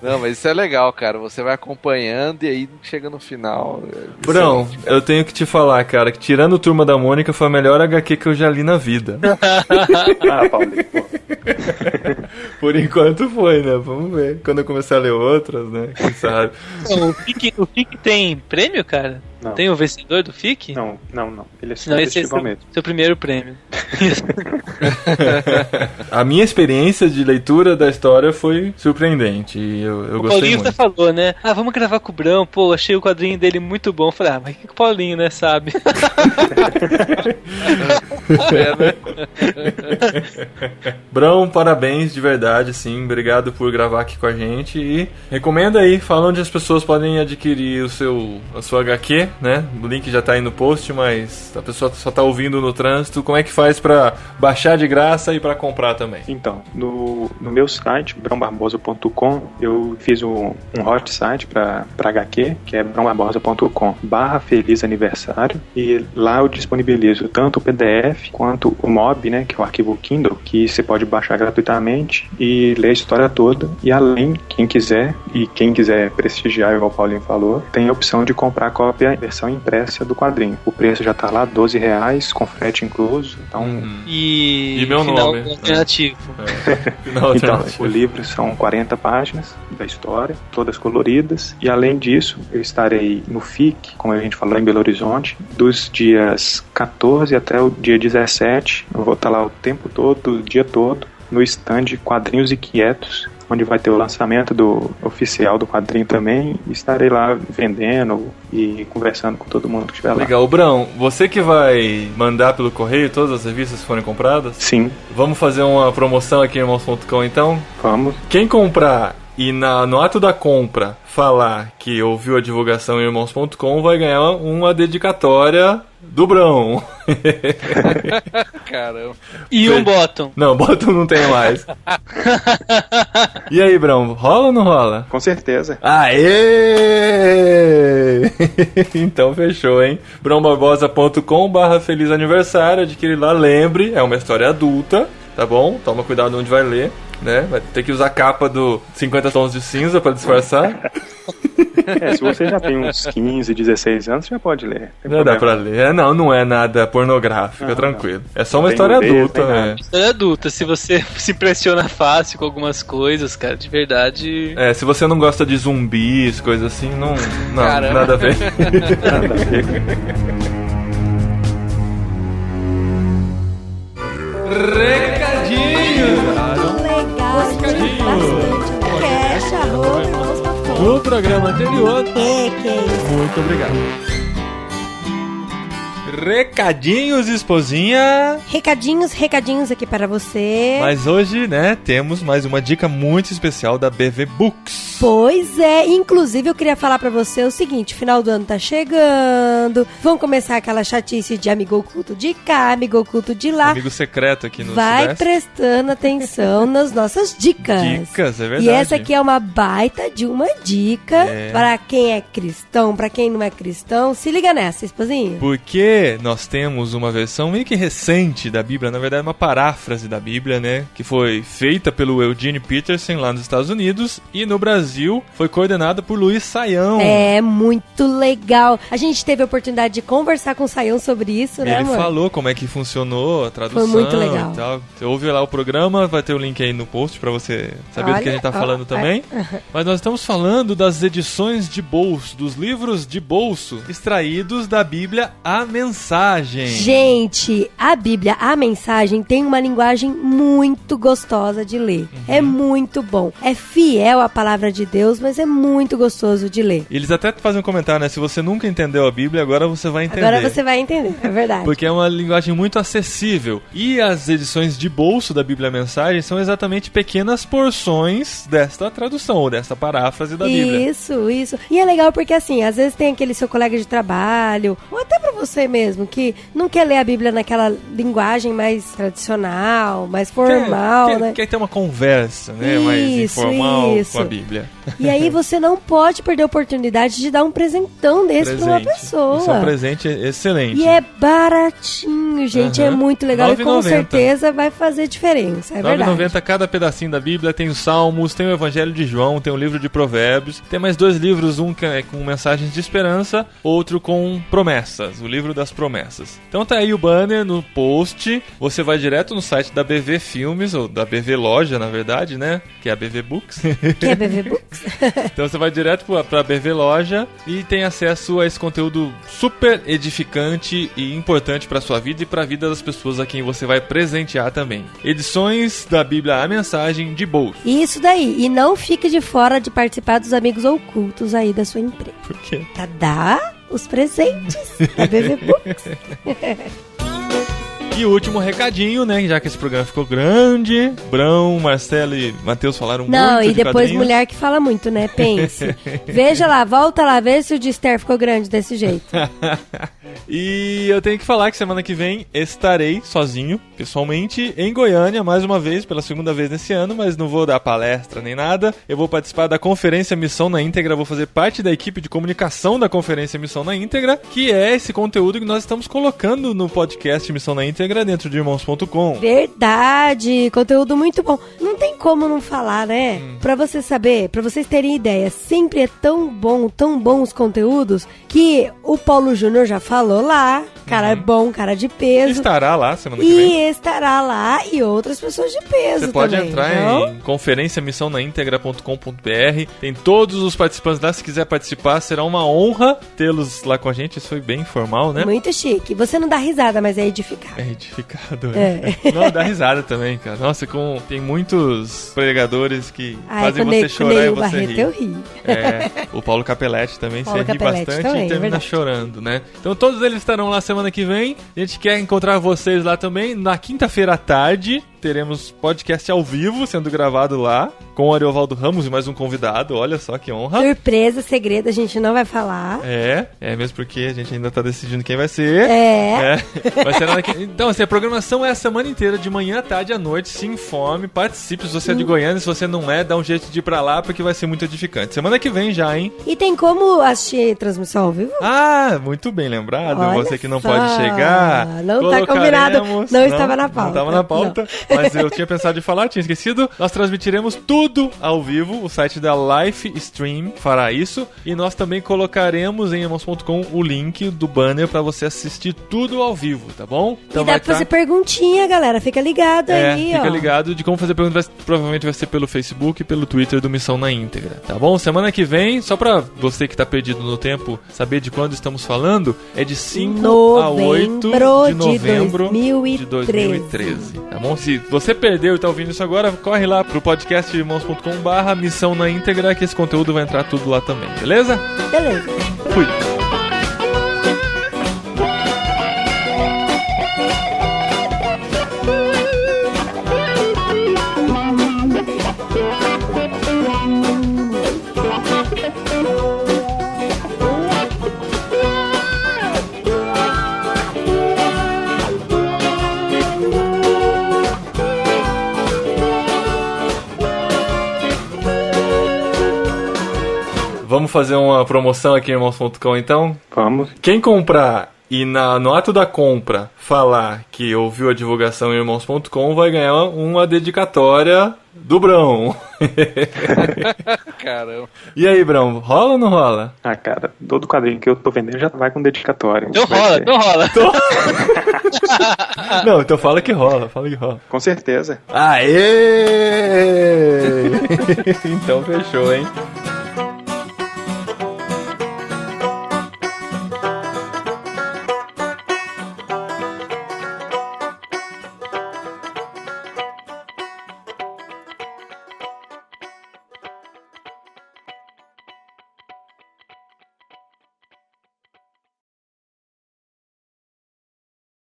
Não, mas isso é legal, cara. Você vai acompanhando e aí chega no final. Brão, eu tenho que te falar, cara, que tirando Turma da Mônica foi a melhor HQ que eu já li na vida. Paulinho, pô. Por enquanto foi, né? Vamos ver. Quando eu começar a ler outras, né? Quem sabe? O FIC tem prêmio, cara? Não. Tem o vencedor do FIC? Não. Ele é só Não, esse é festival mesmo. seu primeiro prêmio. A minha experiência de leitura da história foi surpreendente. E eu O gostei Paulinho muito. até falou, né? Vamos gravar com o Brão. Pô, achei o quadrinho dele muito bom. Falei, mas que o Paulinho, né, sabe? Brão, parabéns de verdade, sim. Obrigado por gravar aqui com a gente. E recomenda aí, fala onde as pessoas podem adquirir a sua HQ, né? O link já tá aí no post, mas a pessoa só tá ouvindo no trânsito. Como é que faz pra baixar de graça e pra comprar também? Então, no meu site, brãobarbosa.com, eu fiz um hot site pra HQ, que é brãobarbosa.com/Feliz Aniversário, e lá eu disponibilizo tanto o PDF quanto o MOB, né, que é o arquivo Kindle, que você pode baixar gratuitamente e ler a história toda. E além, quem quiser prestigiar, igual o Paulinho falou, tem a opção de comprar a cópia versão impressa do quadrinho. O preço já tá lá, R$12, com frete incluso. Então, E meu final nome. alternativo. Final então, alternativo. o livro são 40 páginas da história, todas coloridas. E além disso, eu estarei no FIC, como a gente falou, em Belo Horizonte, dos dias 14 até o dia 17. Eu vou estar lá o tempo todo, o dia todo, no stand Quadrinhos Inquietos, onde vai ter o lançamento oficial do quadrinho também. E estarei lá vendendo e conversando com todo mundo que estiver lá. Legal. Brão, você que vai mandar pelo correio todas as revistas que forem compradas? Sim, Vamos fazer uma promoção aqui em irmãos.com então? vamos. Quem comprar e no ato da compra falar que ouviu a divulgação em irmãos.com vai ganhar uma dedicatória do Brão. Caramba. E um bottom. Não, bottom não tem mais. E aí, Brão, rola ou não rola? Com certeza. Aê! Então fechou, hein? brãobarbosa.com/feliz aniversário, adquire lá, lembre, é uma história adulta, tá bom? Toma cuidado onde vai ler, né? Vai ter que usar a capa do 50 tons de cinza pra disfarçar. Se você já tem uns 15, 16 anos, já pode ler. Já dá pra ler. Não é nada pornográfico, fica tranquilo. É só uma Tem história nudez, adulta, tem né? nada. História adulta, se você se impressiona fácil com algumas coisas, cara, de verdade. Se você não gosta de zumbis, coisas assim, não Caramba. nada a ver. Nada a ver. Recadinhos! Legal, bastante. Cash, arroba, irmãos.com. No programa anterior. Que é isso? Muito obrigado. Recadinhos, esposinha. Recadinhos aqui para você. Mas hoje, né, temos mais uma dica muito especial da BV Books. Pois é, inclusive eu queria falar pra você o seguinte, final do ano tá chegando, vão começar aquela chatice de amigo oculto de cá, amigo oculto de lá. Amigo secreto aqui no Vai Sudeste. prestando atenção nas nossas dicas. Dicas, é verdade. E essa aqui é uma baita de uma dica para quem é cristão, pra quem não é cristão. Se liga nessa, esposinha. Porque nós temos uma versão meio que recente da Bíblia, na verdade uma paráfrase da Bíblia, né? Que foi feita pelo Eugene Peterson lá nos Estados Unidos e no Brasil foi coordenada por Luiz Saião. É muito legal. A gente teve a oportunidade de conversar com o Saião sobre isso, né, Ele amor? falou como é que funcionou a tradução. Foi muito legal. E tal. Você ouve lá o programa, vai ter o link aí no post pra você saber do que a gente tá falando também. Mas nós estamos falando das edições de bolso, dos livros de bolso extraídos da Bíblia A Mensagem. Gente, a Bíblia, a Mensagem, tem uma linguagem muito gostosa de ler. É muito bom. É fiel à palavra de Deus, mas é muito gostoso de ler. Eles até fazem um comentário, né? Se você nunca entendeu a Bíblia, agora você vai entender. Agora você vai entender, é verdade. Porque é uma linguagem muito acessível. E as edições de bolso da Bíblia Mensagem são exatamente pequenas porções desta tradução, ou desta paráfrase da Bíblia. Isso. E é legal porque, assim, às vezes tem aquele seu colega de trabalho, ou até pra você mesmo, que não quer ler a Bíblia naquela linguagem mais tradicional, mais formal, né? Quer ter uma conversa, né? Mais informal com a Bíblia. E aí você não pode perder a oportunidade de dar um presentão desse pra uma pessoa. Isso é um presente excelente. E é baratinho, gente. É muito legal. E com R$9,90. certeza vai fazer diferença. É verdade. R$9,90 cada pedacinho da Bíblia. Tem os Salmos, tem o Evangelho de João, tem o livro de Provérbios. Tem mais 2 livros, um que é com mensagens de esperança, outro com promessas, o livro das promessas. Então tá aí o banner no post. Você vai direto no site da BV Filmes, ou da BV Loja, na verdade, né? Que é a BV Books. Que é BV Books? Então você vai direto pra BV Loja e tem acesso a esse conteúdo super edificante e importante pra sua vida e pra vida das pessoas a quem você vai presentear também. Edições da Bíblia A Mensagem de bolso. Isso daí. E não fique de fora de participar dos amigos ocultos aí da sua empresa. Por quê? Pra dar os presentes da BV Books. E o último recadinho, né? Já que esse programa ficou grande, Brão, Marcelo e Matheus falaram muito Não, e de depois quadrinhos. mulher que fala muito, né? Pense. Veja lá, volta lá, vê se o de Esther ficou grande desse jeito. E eu tenho que falar que semana que vem estarei sozinho, pessoalmente, em Goiânia, mais uma vez, pela segunda vez nesse ano, mas não vou dar palestra nem nada. Eu vou participar da Conferência Missão na Íntegra, vou fazer parte da equipe de comunicação da Conferência Missão na Íntegra, que é esse conteúdo que nós estamos colocando no podcast Missão na Íntegra dentro de irmãos.com. Verdade, conteúdo muito bom. Não tem como não falar, né? Pra você saber, pra vocês terem ideia, sempre é tão bom os conteúdos, que o Paulo Júnior já falou lá, cara é bom, cara de peso. Estará lá semana que vem. E estará lá e outras pessoas de peso. Você pode também, entrar não? em conferenciamissãonaintegra.com.br. Tem todos os participantes lá. Se quiser participar, será uma honra tê-los lá com a gente. Isso foi bem informal, né? Muito chique. Você não dá risada, mas é edificado. É edificado, né? Não, dá risada também, cara. Nossa, tem muitos pregadores que fazem você chorar e você Barreto, rir. eu ri. O Paulo Capelletti também, Paulo você ri Capelletti bastante também, e termina verdade. chorando, né? Então todos eles estarão lá semana que vem. A gente quer encontrar vocês lá também. Na quinta-feira à tarde, teremos podcast ao vivo sendo gravado lá, com o Ariovaldo Ramos e mais um convidado. Olha só que honra. Surpresa, segredo, a gente não vai falar. É mesmo porque a gente ainda tá decidindo quem vai ser. Vai ser Então, assim, a programação é a semana inteira, de manhã, à tarde, à noite. Se informe, participe. Se você é de Goiânia, se você não é, dá um jeito de ir pra lá, porque vai ser muito edificante. Semana que vem já, hein? E tem como assistir transmissão ao vivo? Ah, muito bem lembrado. Olha Você que não só. pode chegar. Não tá combinado. Não estava na pauta. Não estava na pauta, mas eu tinha pensado de falar, tinha esquecido. Nós transmitiremos tudo ao vivo. O site da Life Stream fará isso. E nós também colocaremos em irmãos.com o link do banner pra você assistir tudo ao vivo, tá bom? Então e dá pra fazer perguntinha, galera. Fica ligado aí, fica ligado de como fazer pergunta. Provavelmente vai ser pelo Facebook e pelo Twitter do Missão na Íntegra, tá bom? Semana que vem, só pra você que tá perdido no tempo saber de quando estamos falando, é de 5 a 8 de novembro de 2013, tá bom? Se você perdeu e tá ouvindo isso agora, corre lá pro podcast irmãos.com/Missão na Íntegra, que esse conteúdo vai entrar tudo lá também, beleza? Beleza. Fui. Vamos fazer uma promoção aqui em irmãos.com, então? Vamos. Quem comprar e no ato da compra falar que ouviu a divulgação em irmãos.com vai ganhar uma dedicatória do Brão. Caramba. E aí, Brão, rola ou não rola? Ah, cara, todo quadrinho que eu tô vendendo já vai com dedicatória. Então rola. Não, então fala que rola. Com certeza. Aê! Então fechou, hein?